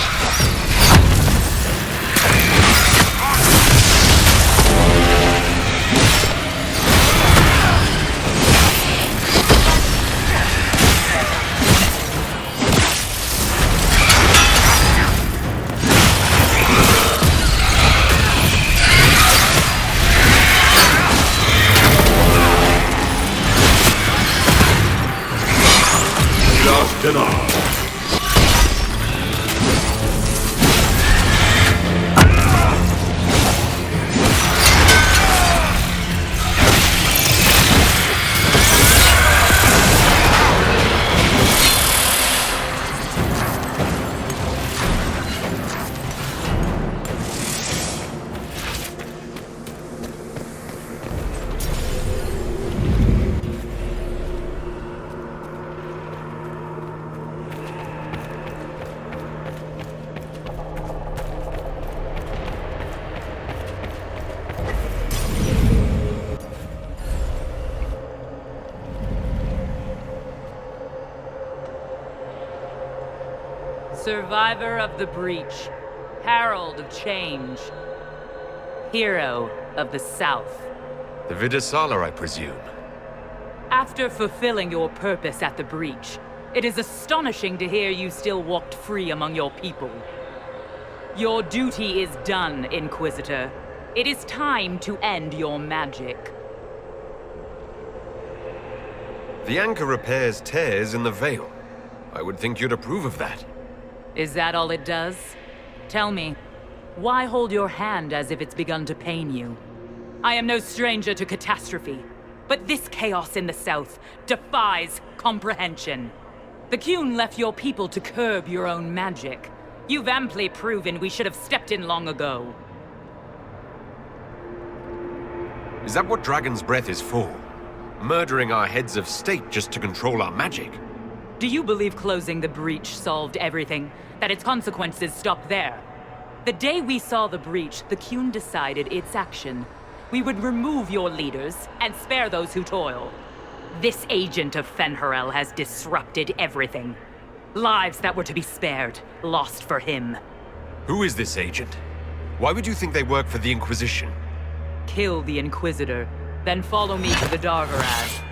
Just enough. Survivor of the Breach, Herald of Change, Hero of the South. The Vidasala, I presume. After fulfilling your purpose at the Breach, it is astonishing to hear you still walked free among your people. Your duty is done, Inquisitor. It is time to end your magic. The anchor repairs tears in the veil. I would think you'd approve of that. Is that all it does? Tell me, why hold your hand as if it's begun to pain you? I am no stranger to catastrophe, but this chaos in the south defies comprehension. The Qun left your people to curb your own magic. You've amply proven we should have stepped in long ago. Is that what Dragon's Breath is for? Murdering our heads of state just to control our magic? Do you believe closing the Breach solved everything? That its consequences stopped there? The day we saw the Breach, the Qun decided its action. We would remove your leaders and spare those who toil. This agent of Fen'Harel has disrupted everything. Lives that were to be spared, lost for him. Who is this agent? Why would you think they work for the Inquisition? Kill the Inquisitor, then follow me to the Darvaarad.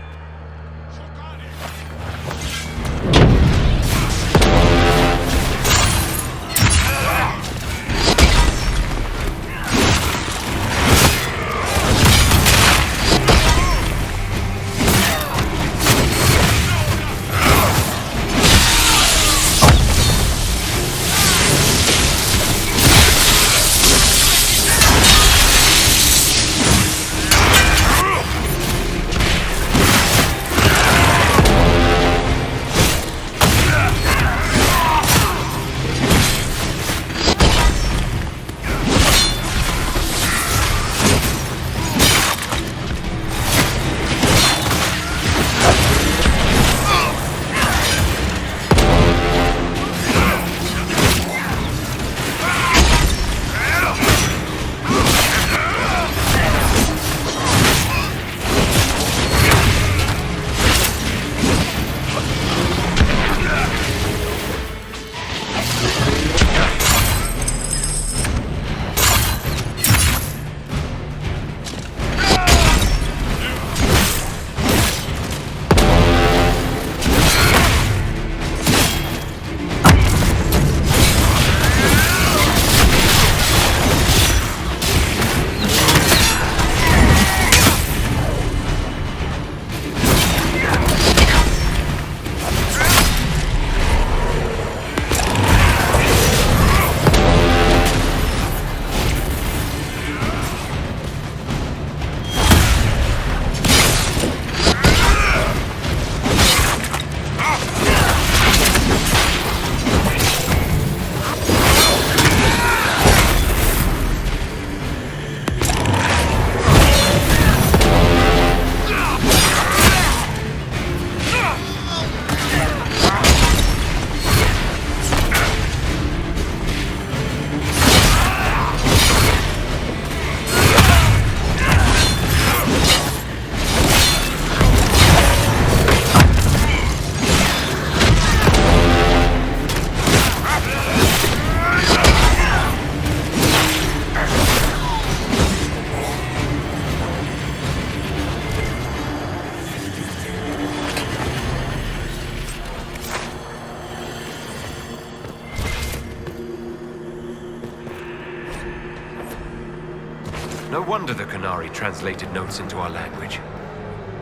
wonder the Qunari translated notes into our language.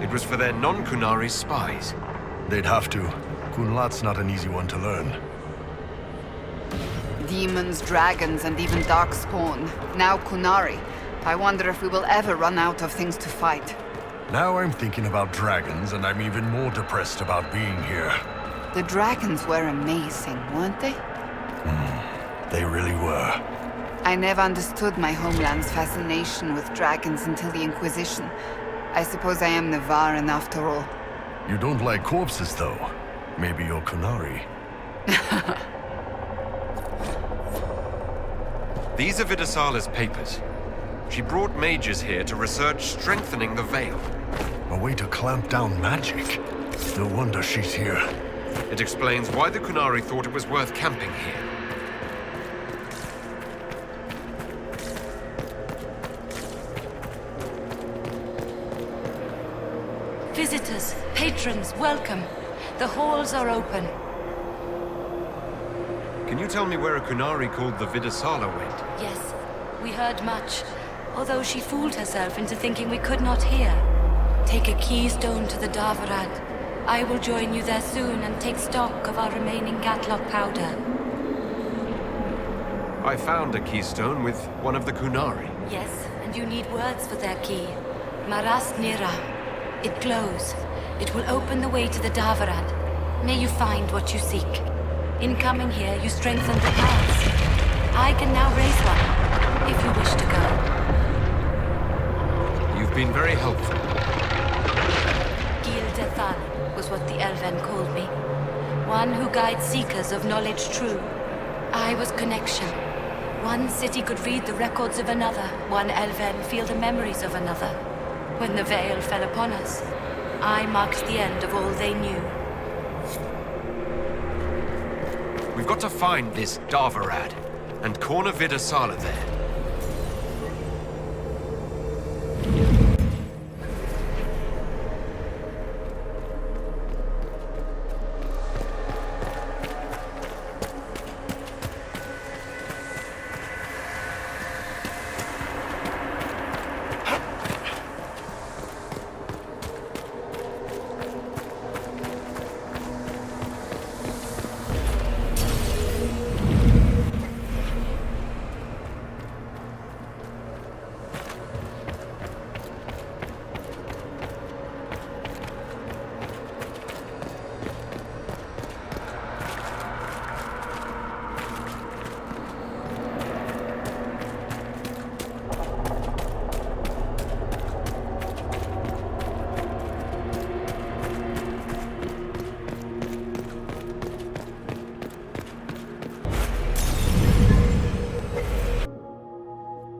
It was for their non-Qunari spies. They'd have to. Kunlat's not an easy one to learn. Demons, dragons, and even darkspawn. Now Qunari. I wonder if we will ever run out of things to fight. Now I'm thinking about dragons, and I'm even more depressed about being here. The dragons were amazing, weren't they? They really were. I never understood my homeland's fascination with dragons until the Inquisition. I suppose I am Navaran after all. You don't like corpses, though. Maybe you're Qunari. These are Vidasala's papers. She brought mages here to research strengthening the Veil. A way to clamp down magic. No wonder she's here. It explains why the Qunari thought it was worth camping here. Visitors, patrons, welcome. The halls are open. Can you tell me where a Qunari called the Vidasala went? Yes, we heard much, although she fooled herself into thinking we could not hear. Take a keystone to the Darvaarad. I will join you there soon and take stock of our remaining Gatlock powder. I found a keystone with one of the Qunari. Yes, and you need words for their key. Maras Nira. It glows. It will open the way to the Darvaarad. May you find what you seek. In coming here, you strengthen the paths. I can now raise one, if you wish to go. You've been very helpful. Gildethan was what the Elven called me. One who guides seekers of knowledge true. I was connection. One city could read the records of another, one Elven feel the memories of another. When the veil fell upon us, I marked the end of all they knew. We've got to find this Darvaarad and corner Vidasala there.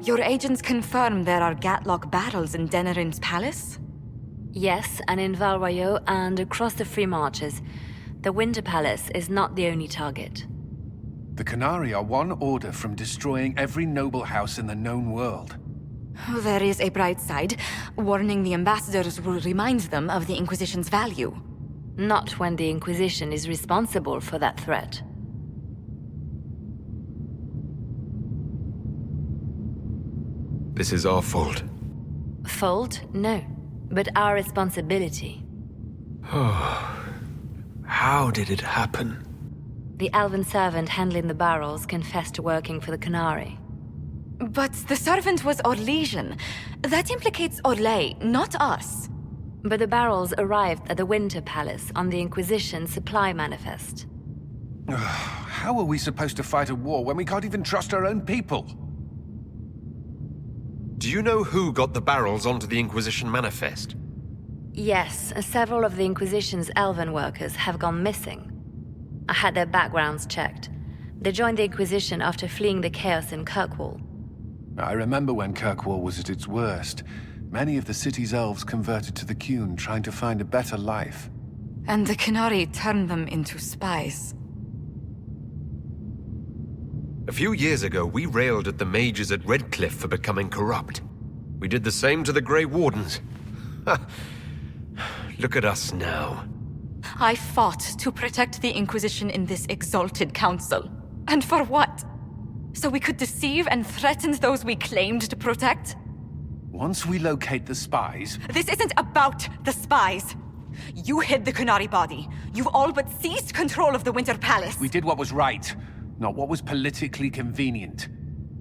Your agents confirm there are Gatlock battles in Denerim's palace? Yes, and in Val Royeaux and across the Free Marches. The Winter Palace is not the only target. The Qunari are one order from destroying every noble house in the known world. There is a bright side. Warning the ambassadors will remind them of the Inquisition's value. Not when the Inquisition is responsible for that threat. This is our fault. Fault? No. But our responsibility. How did it happen? The Elven servant handling the barrels confessed to working for the Qunari. But the servant was Orlesian. That implicates Orlais, not us. But the barrels arrived at the Winter Palace on the Inquisition supply manifest. How are we supposed to fight a war when we can't even trust our own people? Do you know who got the barrels onto the Inquisition manifest? Yes, several of the Inquisition's Elven workers have gone missing. I had their backgrounds checked. They joined the Inquisition after fleeing the chaos in Kirkwall. I remember when Kirkwall was at its worst. Many of the city's elves converted to the Qun, trying to find a better life. And the Qunari turned them into spies. A few years ago, we railed at the mages at Redcliffe for becoming corrupt. We did the same to the Grey Wardens. Look at us now. I fought to protect the Inquisition in this Exalted Council. And for what? So we could deceive and threaten those we claimed to protect? Once we locate the spies... This isn't about the spies. You hid the Qunari body. You've all but seized control of the Winter Palace. We did what was right, not what was politically convenient.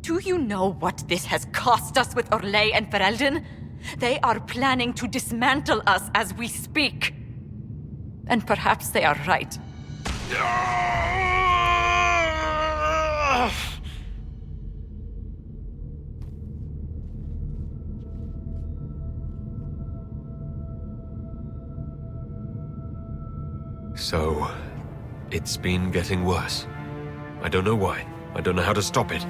Do you know what this has cost us with Orlais and Ferelden? They are planning to dismantle us as we speak. And perhaps they are right. So, it's been getting worse. I don't know why. I don't know how to stop it.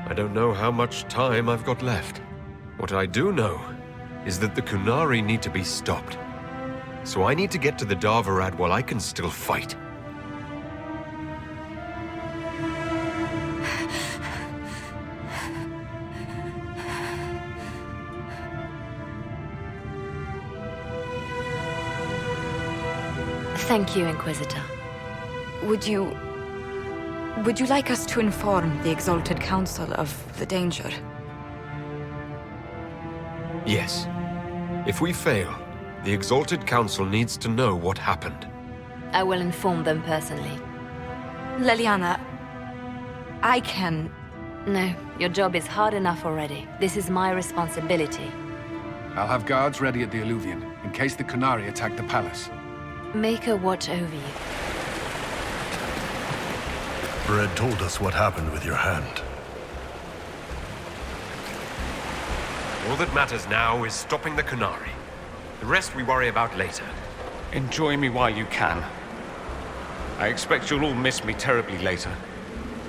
I don't know how much time I've got left. What I do know is that the Qunari need to be stopped. So I need to get to the Darvaarad while I can still fight. Thank you, Inquisitor. Would you like us to inform the Exalted Council of the danger? Yes. If we fail, the Exalted Council needs to know what happened. I will inform them personally. Leliana, I can... No, your job is hard enough already. This is my responsibility. I'll have guards ready at the Alluvion, in case the Qunari attack the palace. Make her watch over you. Fred told us what happened with your hand. All that matters now is stopping the Qunari. The rest we worry about later. Enjoy me while you can. I expect you'll all miss me terribly later.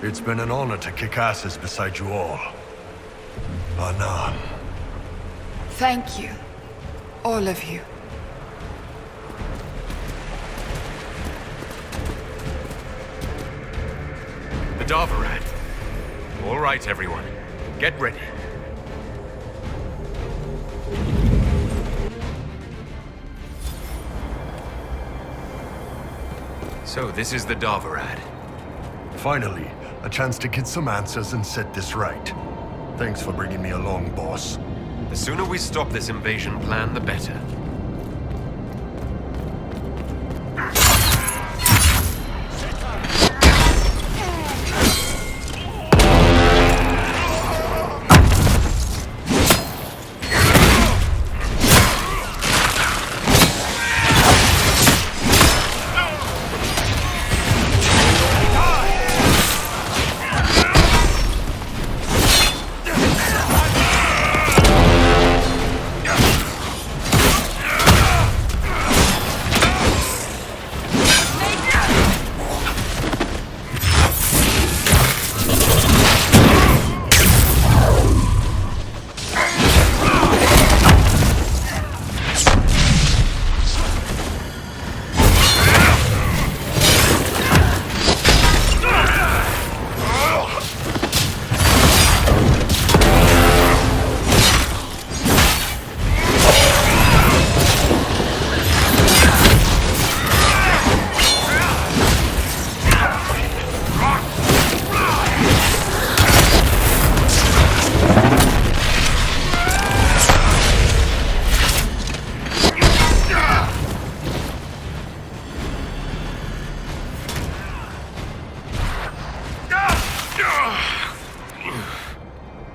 It's been an honor to kick asses beside you all. Anan. Thank you. All of you. The Darvaarad. All right, everyone. Get ready. So this is the Darvaarad. Finally, a chance to get some answers and set this right. Thanks for bringing me along, boss. The sooner we stop this invasion plan, the better.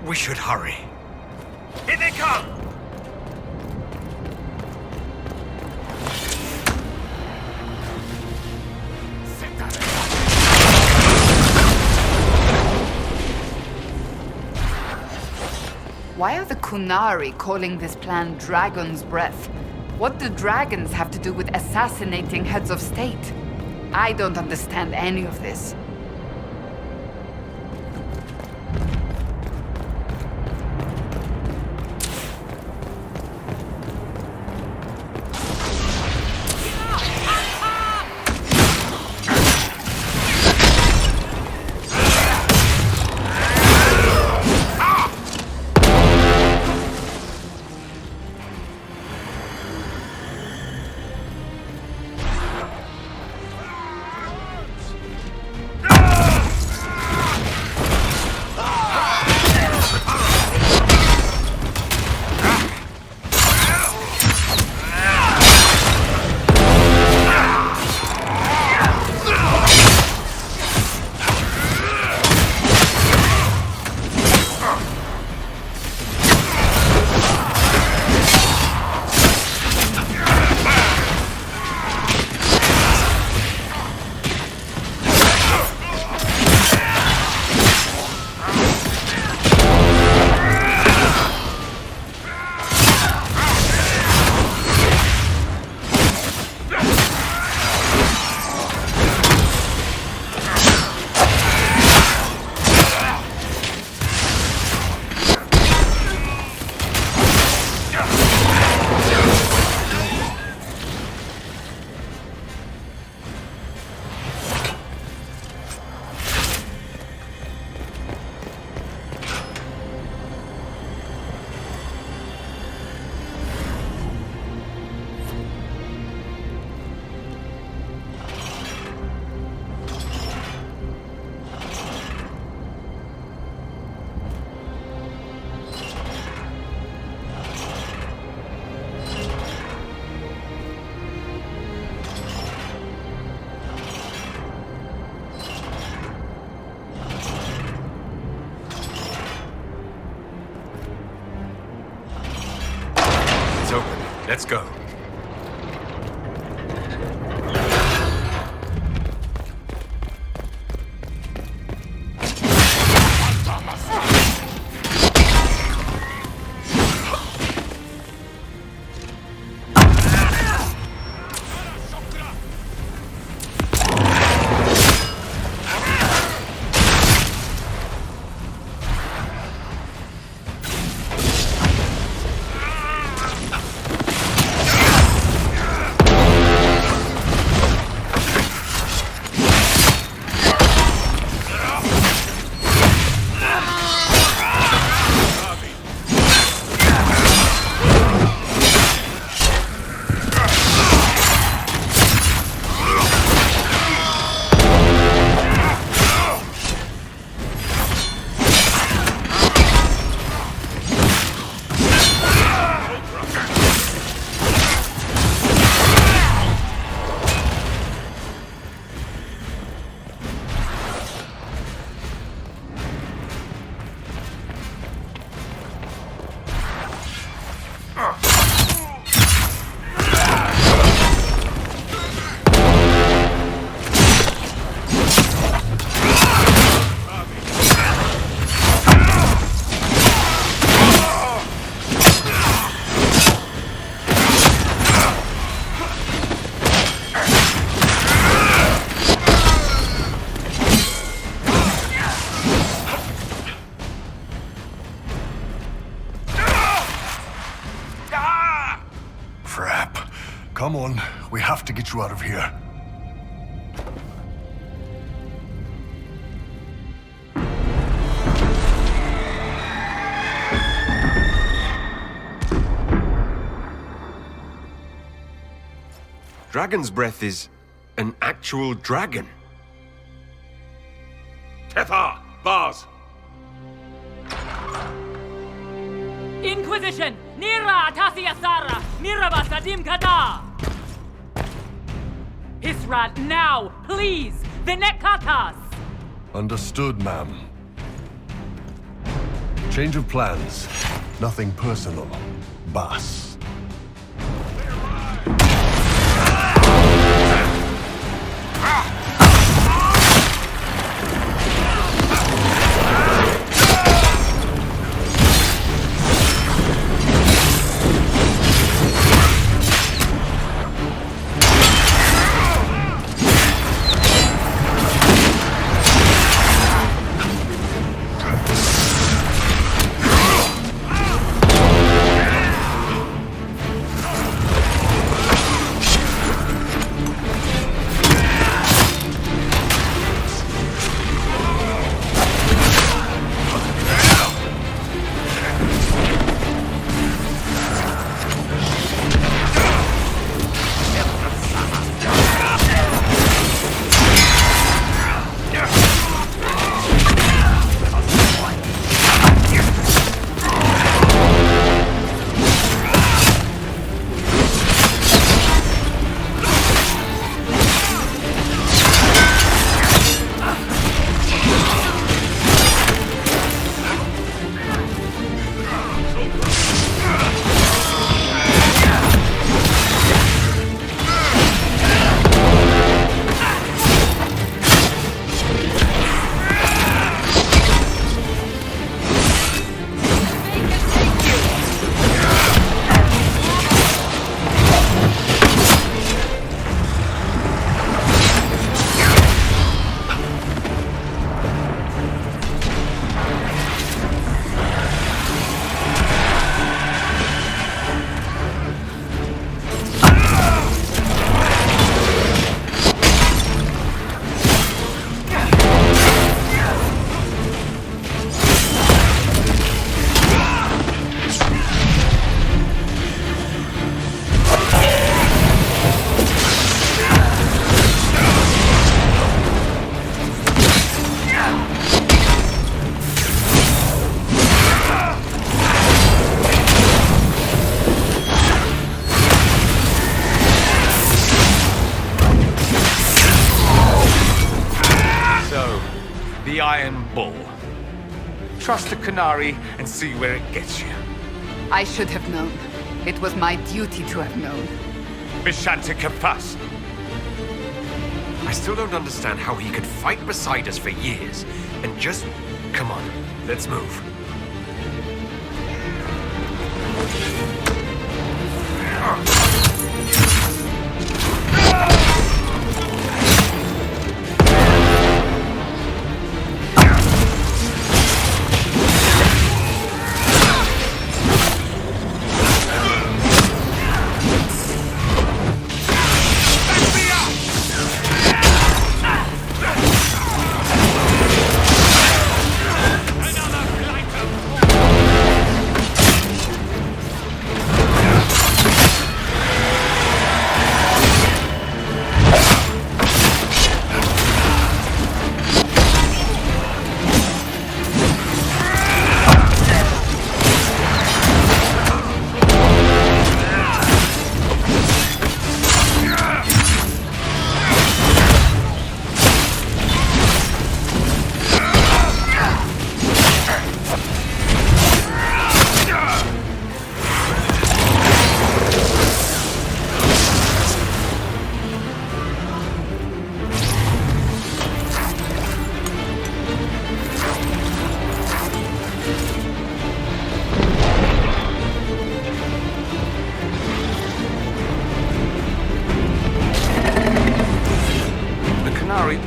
We should hurry. Here they come! Why are the Qunari calling this plan Dragon's Breath? What do dragons have to do with assassinating heads of state? I don't understand any of this. open. Let's go. Come on, we have to get you out of here. Dragon's Breath is an actual dragon. Tethar! Bars! Inquisition! Nira Tasiasara! Miraba Sadim Kata! Hisrat, now! Please! Vinekatas! Understood, ma'am. Change of plans. Nothing personal. Bas. The Iron Bull. Trust the Qunari and see where it gets you. I should have known. It was my duty to have known. Bishantikafas. I still don't understand how he could fight beside us for years and just... Come on, let's move.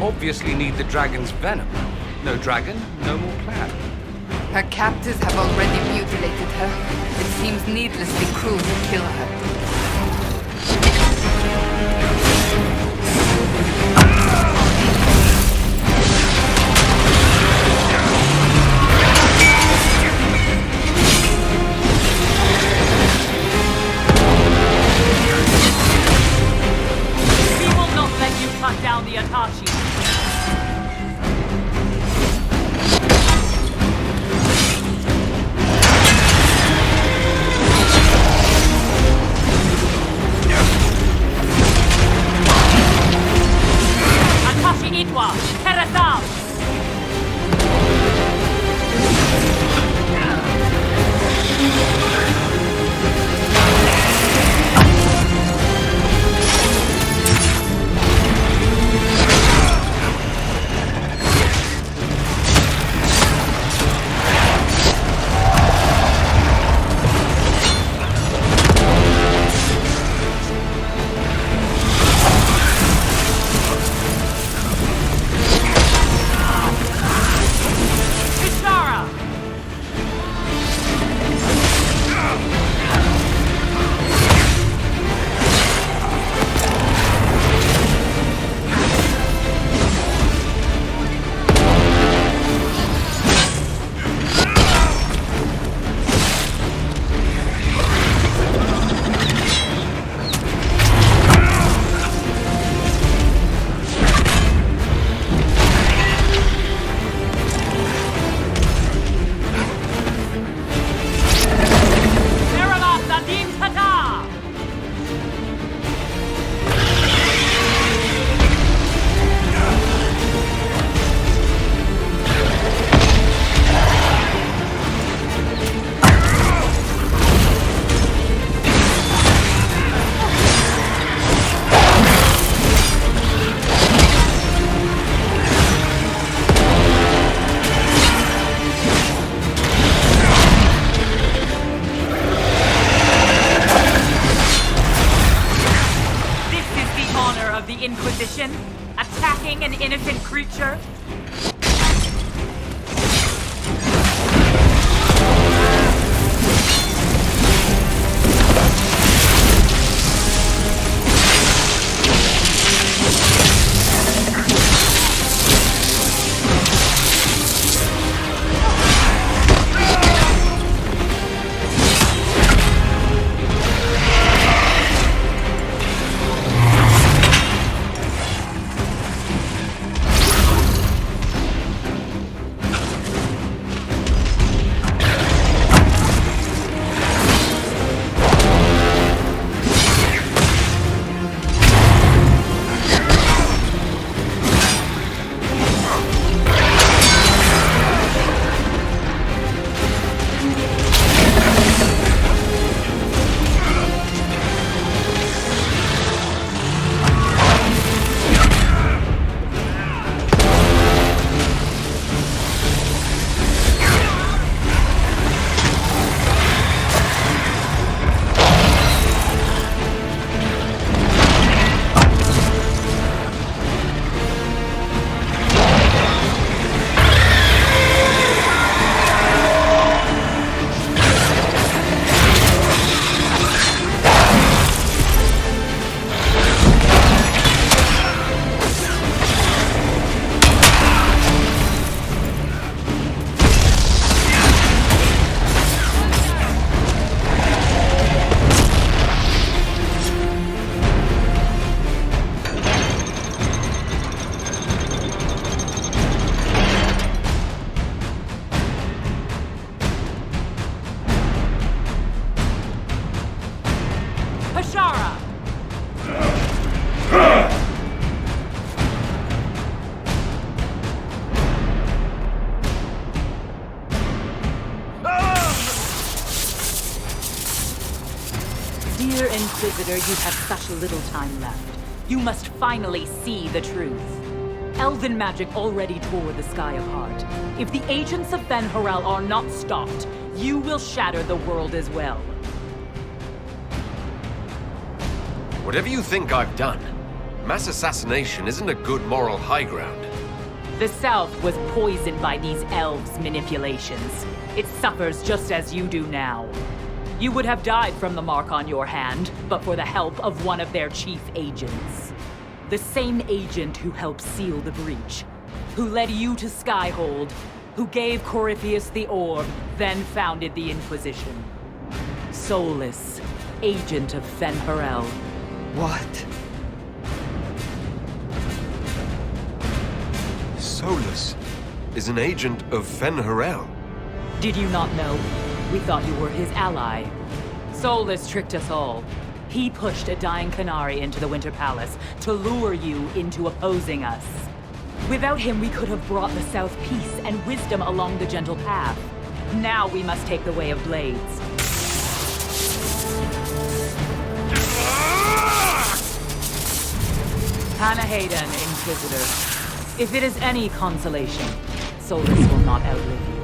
Obviously need the dragon's venom. No dragon, no more plan. Her captors have already mutilated her. It seems needlessly cruel to kill her. We will not let you cut down the Atashi. Inquisition? Attacking an innocent creature? Hashara! Dear Inquisitor, you have such little time left. You must finally see the truth. Elven magic already tore the sky apart. If the agents of Ben Harel are not stopped, you will shatter the world as well. Whatever you think I've done, mass assassination isn't a good moral high ground. The South was poisoned by these elves' manipulations. It suffers just as you do now. You would have died from the mark on your hand, but for the help of one of their chief agents. The same agent who helped seal the breach, who led you to Skyhold, who gave Corypheus the orb, then founded the Inquisition. Solas, agent of Fen Harel. What? Solas is an agent of Fen Harel. Did you not know? We thought you were his ally. Solas tricked us all. He pushed a dying Qunari into the Winter Palace to lure you into opposing us. Without him, we could have brought the South peace and wisdom along the gentle path. Now we must take the way of blades. Hannah Hayden, Inquisitor. If it is any consolation, Solas will not outlive you.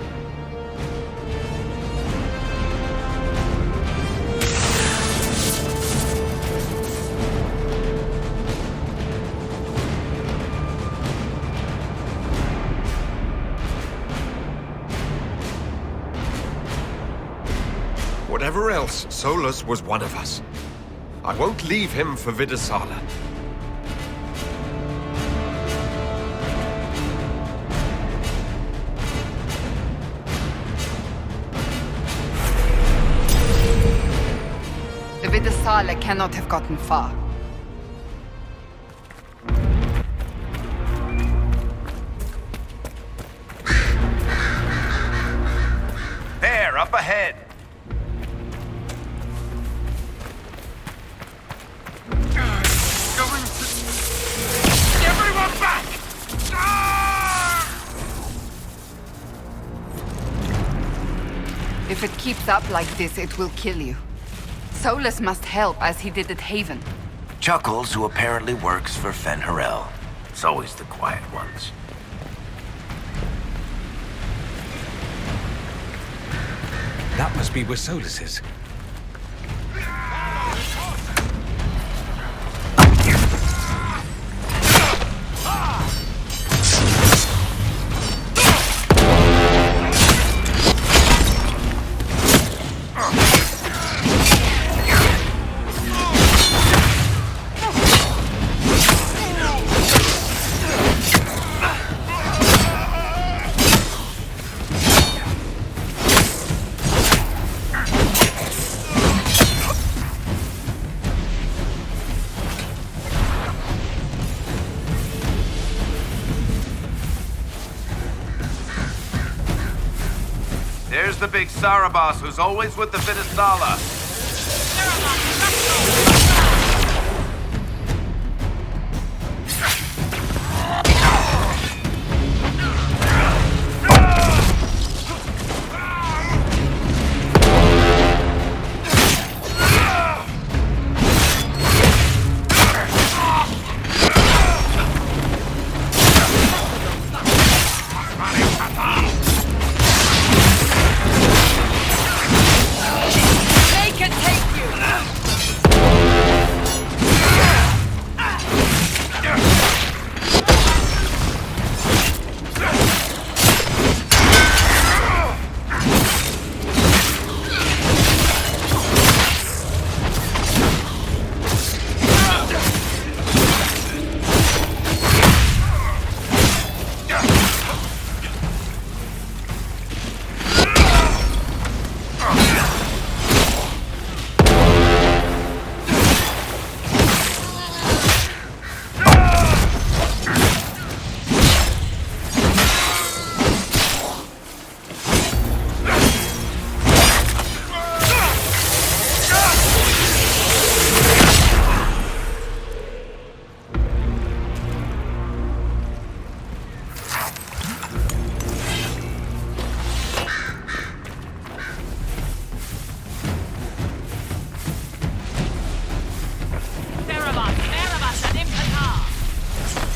Whatever else, Solas was one of us. I won't leave him for Vidasala. The Vidasala cannot have gotten far. There, up ahead. Everyone back! If it keeps up like this, it will kill you. Solas must help, as he did at Haven. Chuckles, who apparently works for Fen Harel. It's always the quiet ones. That must be where Solas is. There's the big Sarabas who's always with the Vidasala. Take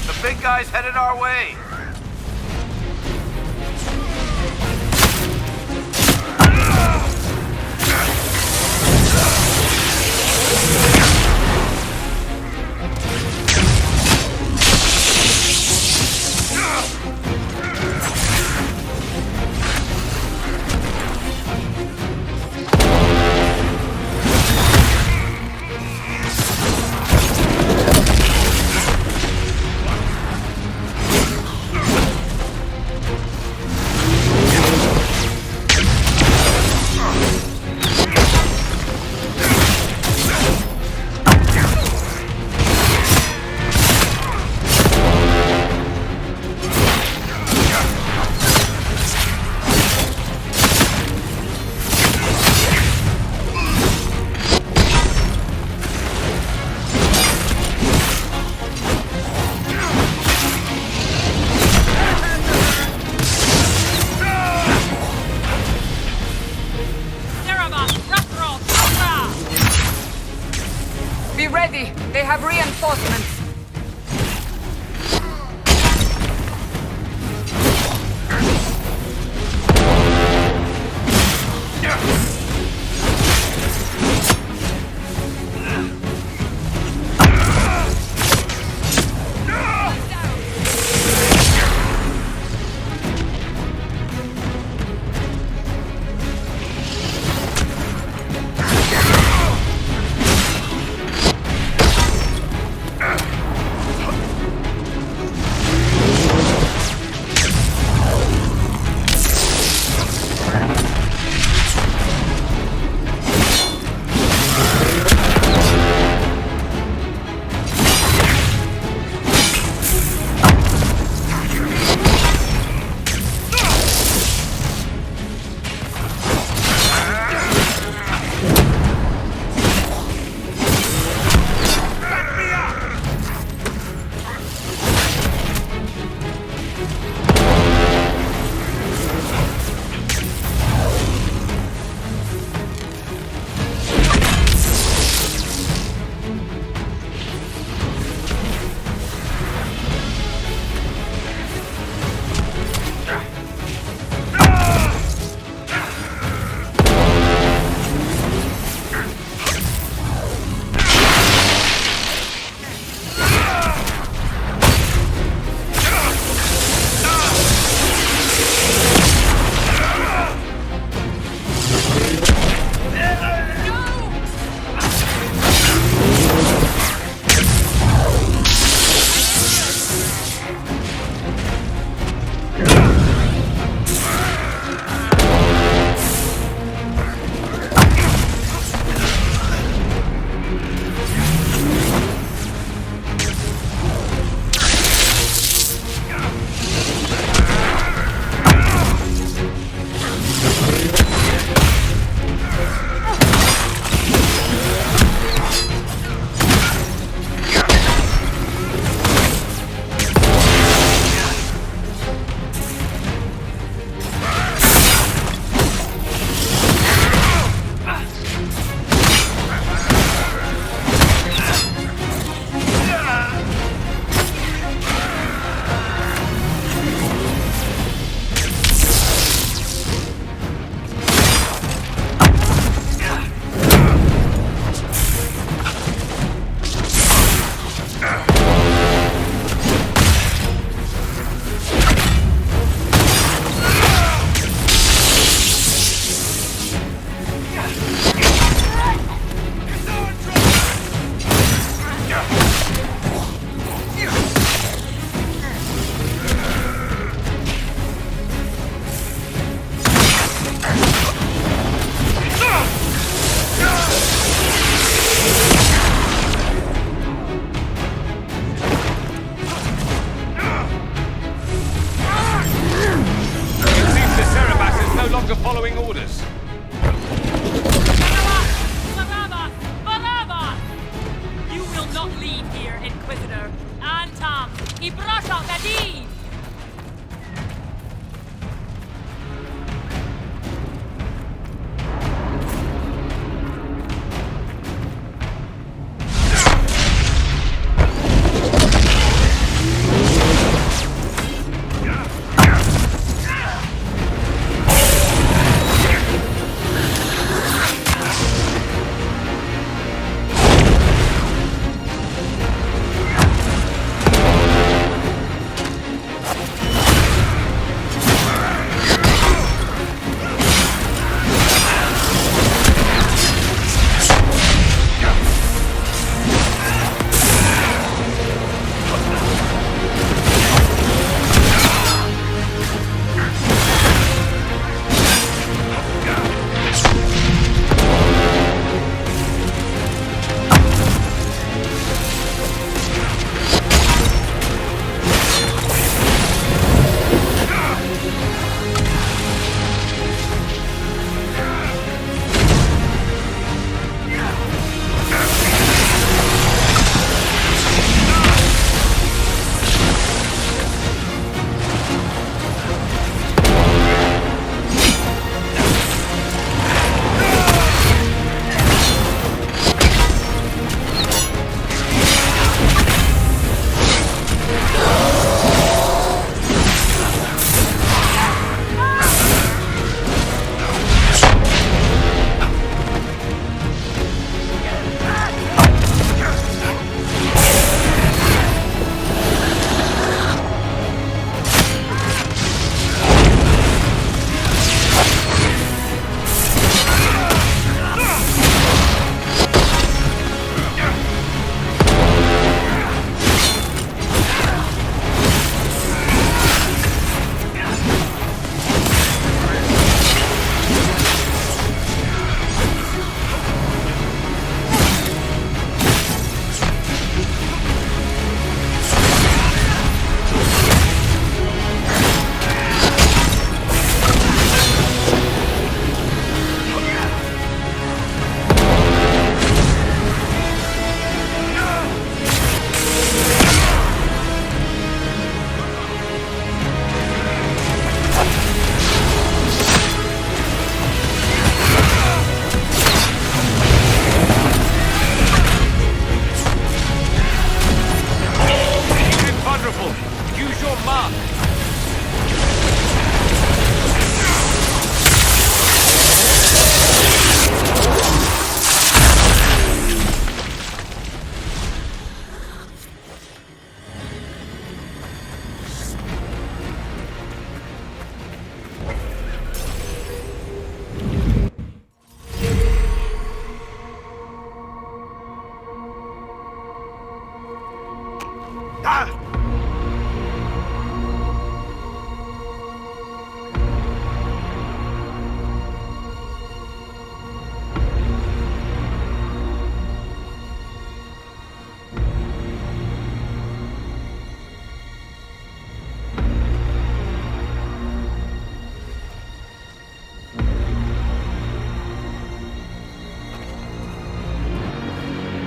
The big guy's headed our way. Be ready! They have reinforcements!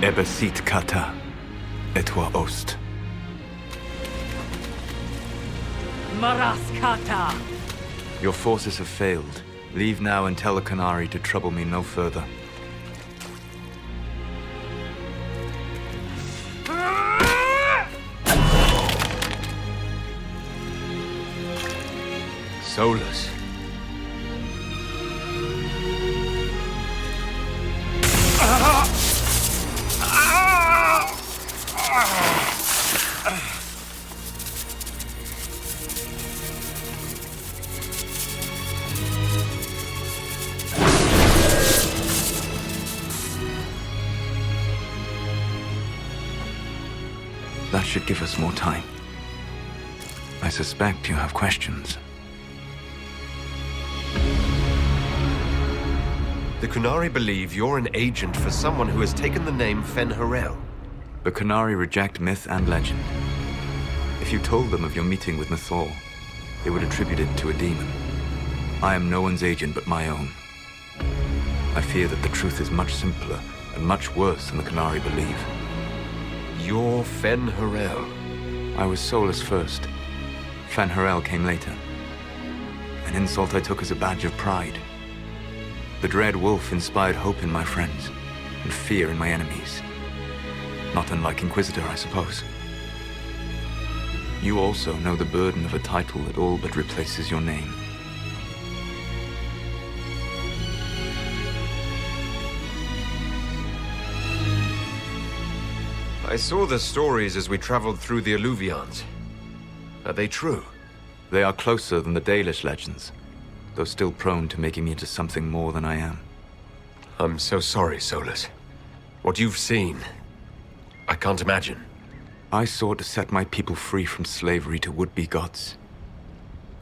Ebesit kata, etwa ost. Maraskata! Your forces have failed. Leave now and tell the Qunari to trouble me no further. Solas. That should give us more time. I suspect you have questions. The Qunari believe you're an agent for someone who has taken the name Fen-Harel. The Qunari reject myth and legend. If you told them of your meeting with Mythal, they would attribute it to a demon. I am no one's agent but my own. I fear that the truth is much simpler and much worse than the Qunari believe. You're Fen-Harel. I was Solas first. Fen-Harel came later. An insult I took as a badge of pride. The Dread Wolf inspired hope in my friends, and fear in my enemies. Not unlike Inquisitor, I suppose. You also know the burden of a title that all but replaces your name. I saw the stories as we traveled through the Alluvions. Are they true? They are closer than the Dalish legends, though still prone to making me into something more than I am. I'm so sorry, Solas. What you've seen, I can't imagine. I sought to set my people free from slavery to would-be gods.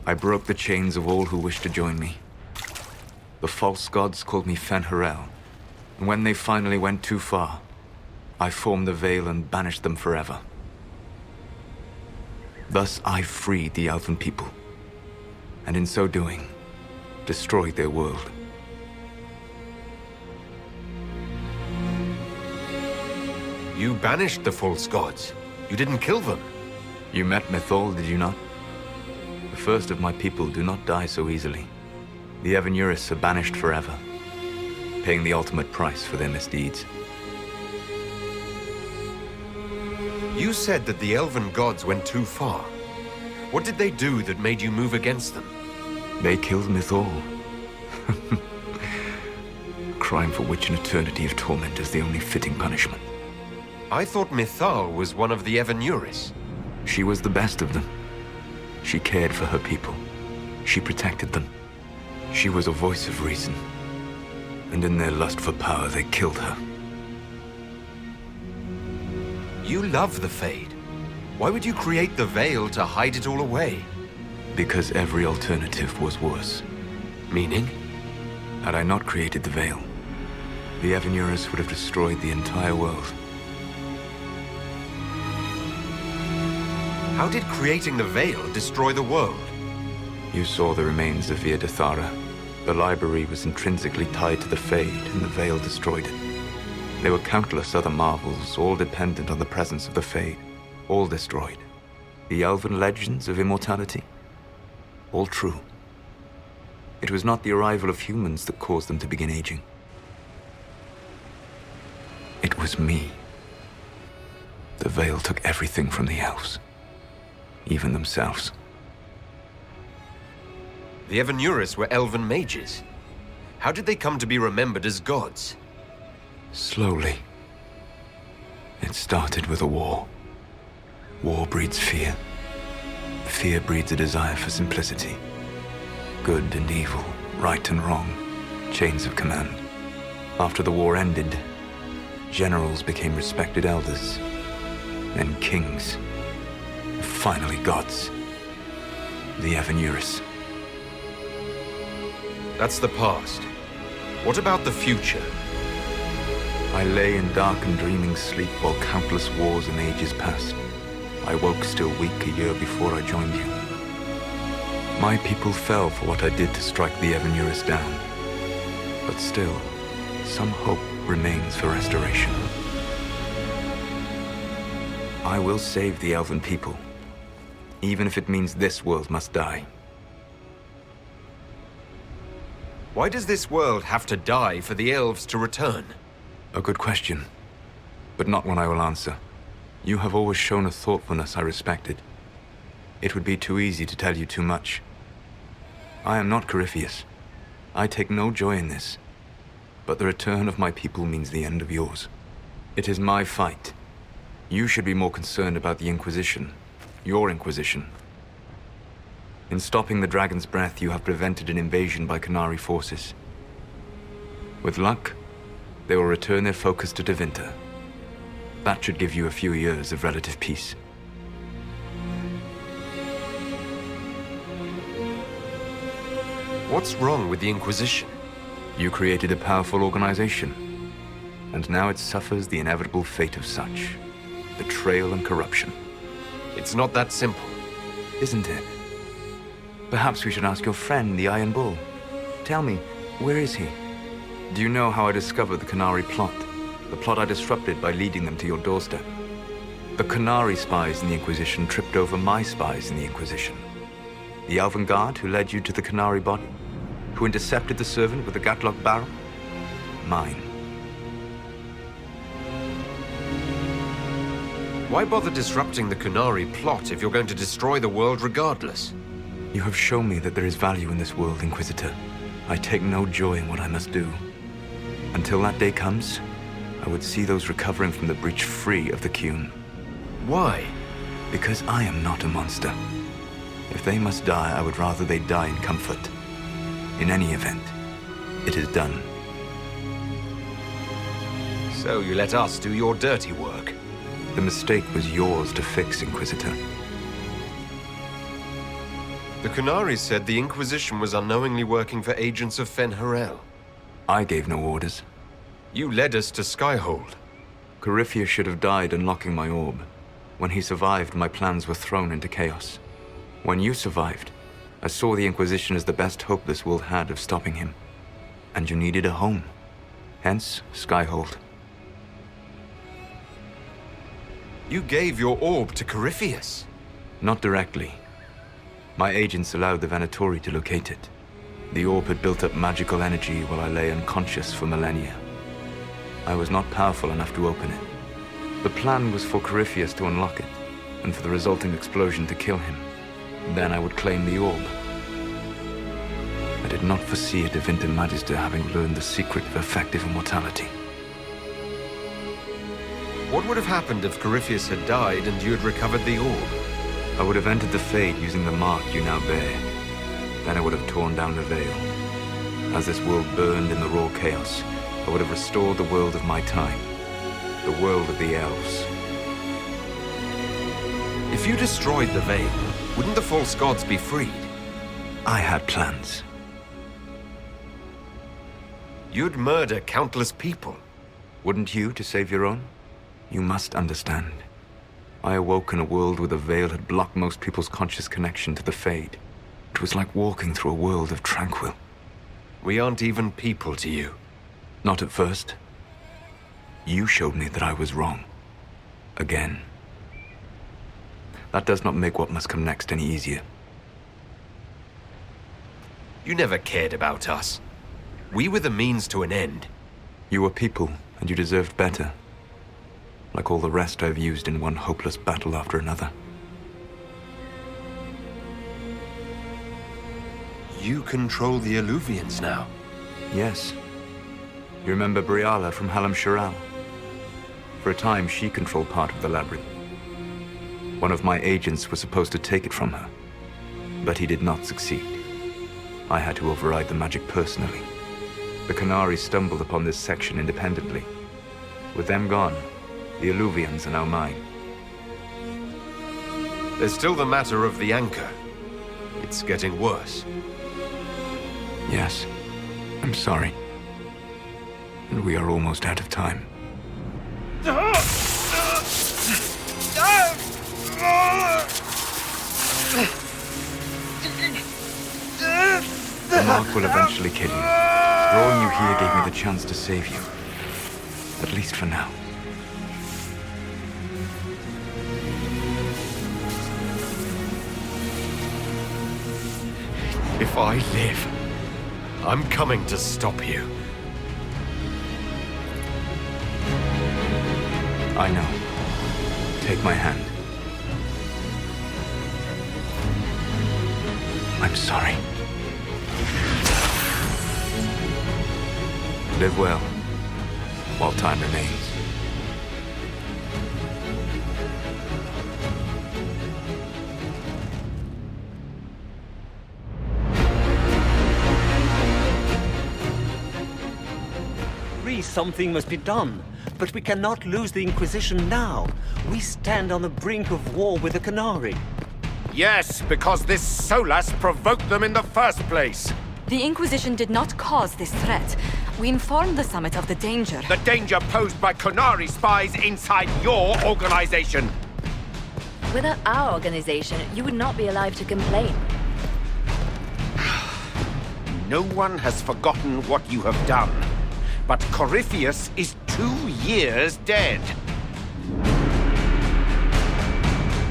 I broke the chains of all who wished to join me. The false gods called me Fen-Harel, and when they finally went too far, I formed the Veil and banished them forever. Thus I freed the Elven people, and in so doing, destroyed their world. You banished the false gods. You didn't kill them. You met Mythal, did you not? The first of my people do not die so easily. The Elven Ruins are banished forever, paying the ultimate price for their misdeeds. You said that the Elven gods went too far. What did they do that made you move against them? They killed Mythal. Crime for which an eternity of torment is the only fitting punishment. I thought Mythal was one of the Elven Ruins. She was the best of them. She cared for her people. She protected them. She was a voice of reason. And in their lust for power, they killed her. You love the Fade. Why would you create the Veil to hide it all away? Because every alternative was worse. Meaning? Had I not created the Veil, the Elven Ruins would have destroyed the entire world. How did creating the Veil destroy the world? You saw the remains of Via de Thara. The library was intrinsically tied to the Fade, and the Veil destroyed it. There were countless other marvels, all dependent on the presence of the Fade, all destroyed. The Elven legends of immortality, all true. It was not the arrival of humans that caused them to begin aging. It was me. The Veil took everything from the elves, even themselves. The Elven Ruins were elven mages. How did they come to be remembered as gods? Slowly. It started with a war. War breeds fear. Fear breeds a desire for simplicity. Good and evil, right and wrong, chains of command. After the war ended, generals became respected elders, then kings, finally gods. The Elven Ruins. That's the past. What about the future? I lay in dark and dreaming sleep while countless wars and ages passed. I woke still weak a year before I joined you. My people fell for what I did to strike the Elven Ruins down. But still, some hope remains for restoration. I will save the Elven people, even if it means this world must die. Why does this world have to die for the elves to return? A good question, but not one I will answer. You have always shown a thoughtfulness I respected. It would be too easy to tell you too much. I am not Corypheus. I take no joy in this. But the return of my people means the end of yours. It is my fight. You should be more concerned about the Inquisition. Your Inquisition. In stopping the Dragon's Breath, you have prevented an invasion by Qunari forces. With luck, they will return their focus to Tevinter. That should give you a few years of relative peace. What's wrong with the Inquisition? You created a powerful organization, and now it suffers the inevitable fate of such. Betrayal and corruption. It's not that simple. Isn't it? Perhaps we should ask your friend, the Iron Bull. Tell me, where is he? Do you know how I discovered the Qunari plot? The plot I disrupted by leading them to your doorstep. The Qunari spies in the Inquisition tripped over my spies in the Inquisition. The Elven Guard who led you to the Qunari body? Who intercepted the servant with the Gatlock barrel? Mine. Why bother disrupting the Qunari plot if you're going to destroy the world regardless? You have shown me that there is value in this world, Inquisitor. I take no joy in what I must do. Until that day comes, I would see those recovering from the breach free of the Qun. Why? Because I am not a monster. If they must die, I would rather they die in comfort. In any event, it is done. So you let us do your dirty work? The mistake was yours to fix, Inquisitor. The Qunari said the Inquisition was unknowingly working for agents of Fen'Harel. I gave no orders. You led us to Skyhold. Corypheus should have died unlocking my orb. When he survived, my plans were thrown into chaos. When you survived, I saw the Inquisition as the best hope this world had of stopping him. And you needed a home. Hence, Skyhold. You gave your orb to Corypheus? Not directly. My agents allowed the Venatori to locate it. The orb had built up magical energy while I lay unconscious for millennia. I was not powerful enough to open it. The plan was for Corypheus to unlock it, and for the resulting explosion to kill him. Then I would claim the orb. I did not foresee a Tevinter Magister having learned the secret of effective immortality. What would have happened if Corypheus had died and you had recovered the orb? I would have entered the Fade using the mark you now bear. Then I would have torn down the veil. As this world burned in the raw chaos, I would have restored the world of my time. The world of the elves. If you destroyed the veil, wouldn't the false gods be freed? I had plans. You'd murder countless people. Wouldn't you to save your own? You must understand. I awoke in a world where the veil had blocked most people's conscious connection to the Fade. It was like walking through a world of tranquil. We aren't even people to you. Not at first. You showed me that I was wrong. Again. That does not make what must come next any easier. You never cared about us. We were the means to an end. You were people, and you deserved better. Like all the rest I've used in one hopeless battle after another. You control the Eluvians now? Yes. You remember Briala from Halam Shiral? For a time, she controlled part of the labyrinth. One of my agents was supposed to take it from her, but he did not succeed. I had to override the magic personally. The Qunari stumbled upon this section independently. With them gone, the Eluvians are now mine. There's still the matter of the anchor. It's getting worse. Yes, I'm sorry. And we are almost out of time. The mark will eventually kill you. Drawing you here gave me the chance to save you. At least for now. If I live, I'm coming to stop you. I know. Take my hand. I'm sorry. Live well, while time remains. Something must be done, but we cannot lose the Inquisition now. We stand on the brink of war with the Qunari. Yes, because this Solas provoked them in the first place. The Inquisition did not cause this threat. We informed the Summit of the danger. The danger posed by Qunari spies inside your organization. Without our organization, you would not be alive to complain. No one has forgotten what you have done. But Corypheus is 2 years dead.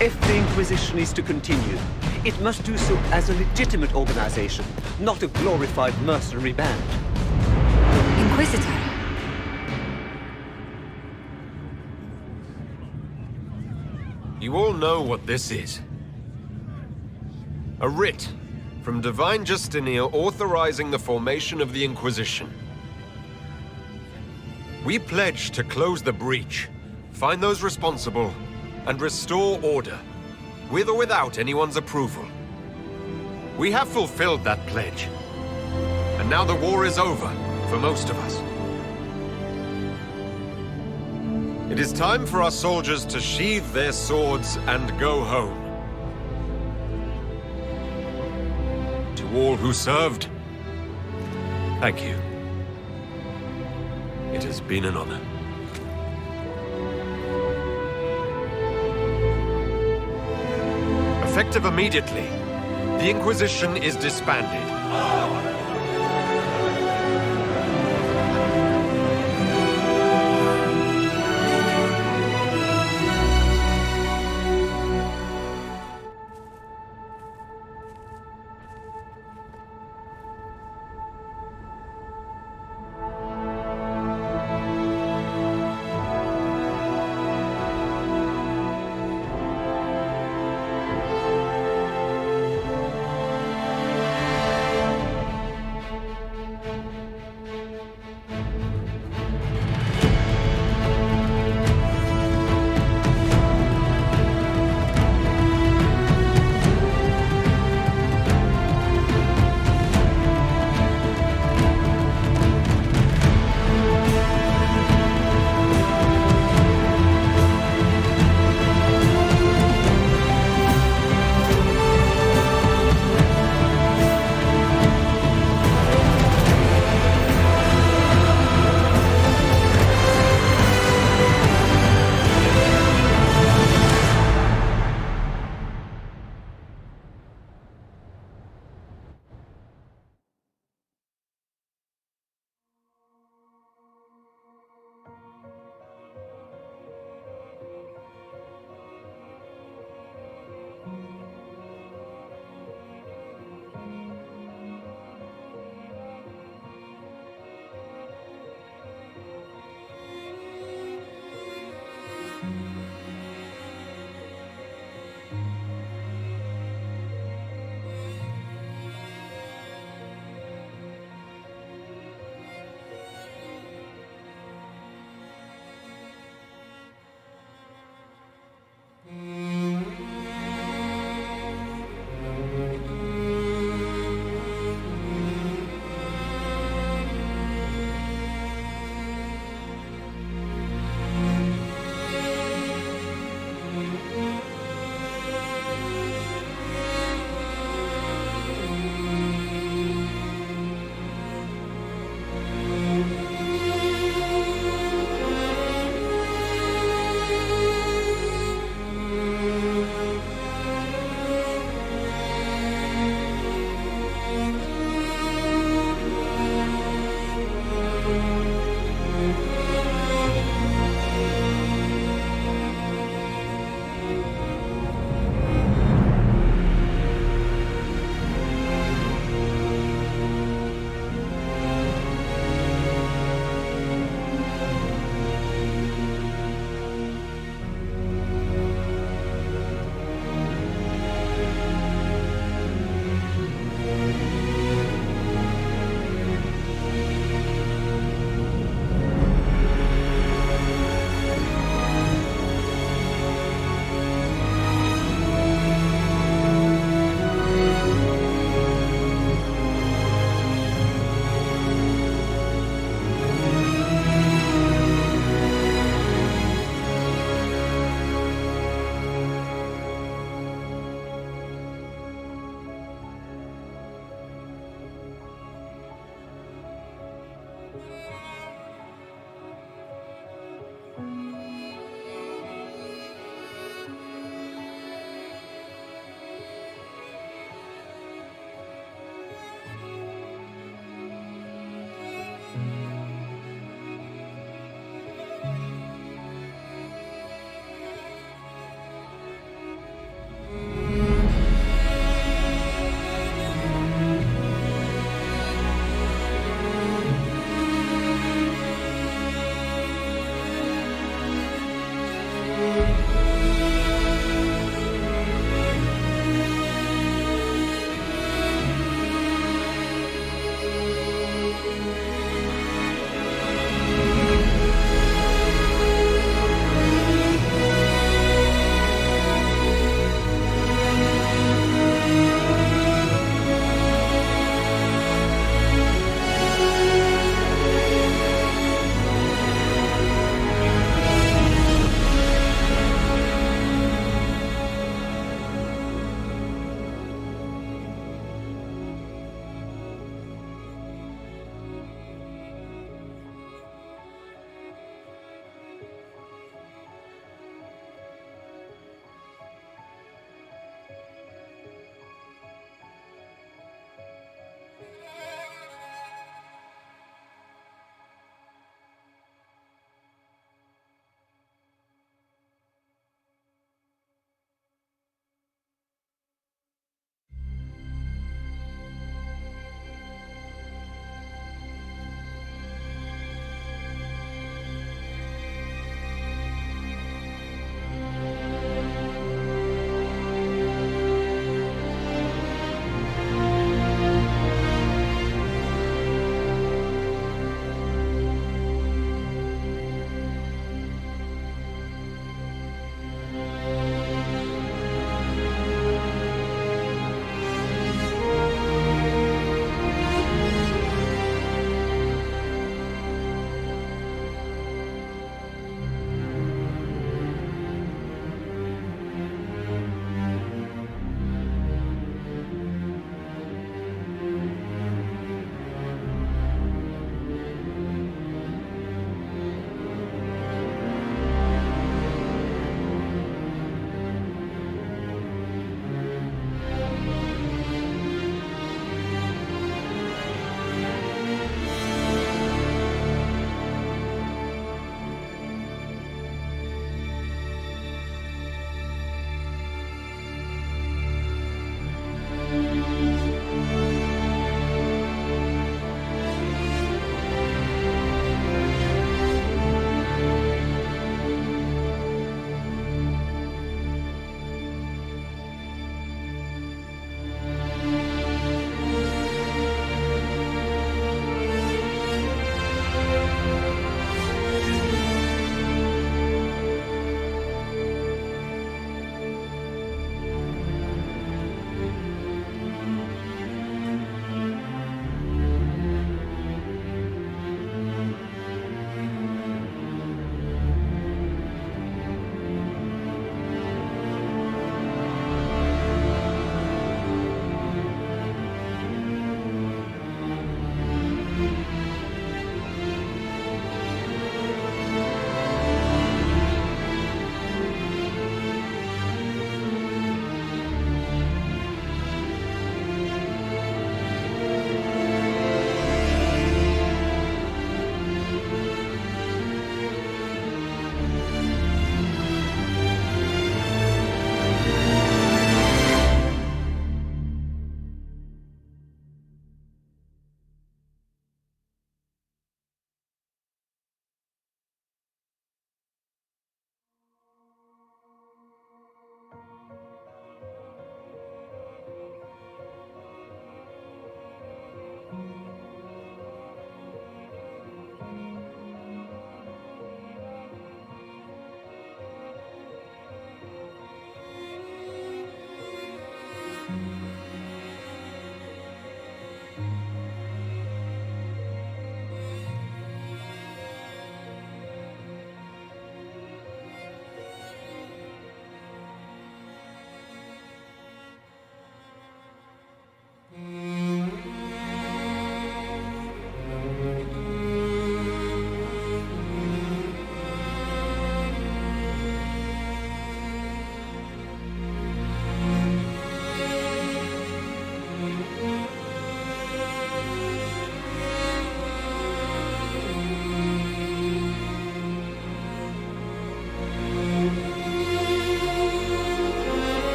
If the Inquisition is to continue, it must do so as a legitimate organization, not a glorified mercenary band. Inquisitor. You all know what this is. A writ from Divine Justinia authorizing the formation of the Inquisition. We pledge to close the breach, find those responsible, and restore order, with or without anyone's approval. We have fulfilled that pledge. And now the war is over, for most of us. It is time for our soldiers to sheathe their swords and go home. To all who served, thank you. It has been an honor. Effective immediately, the Inquisition is disbanded.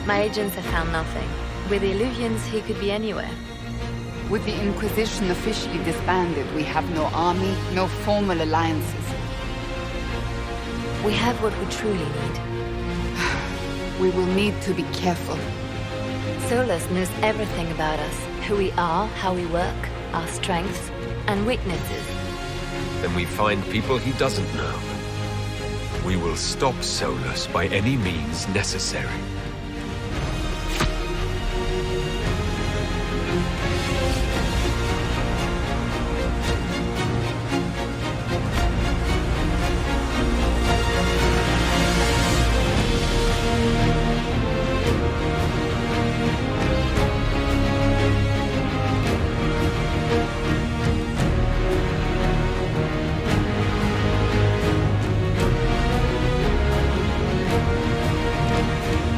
My agents have found nothing. With the Illuvians, he could be anywhere. With the Inquisition officially disbanded, we have no army, no formal alliances. We have what we truly need. We will need to be careful. Solas knows everything about us. Who we are, how we work, our strengths and weaknesses. Then we find people he doesn't know. We will stop Solas by any means necessary.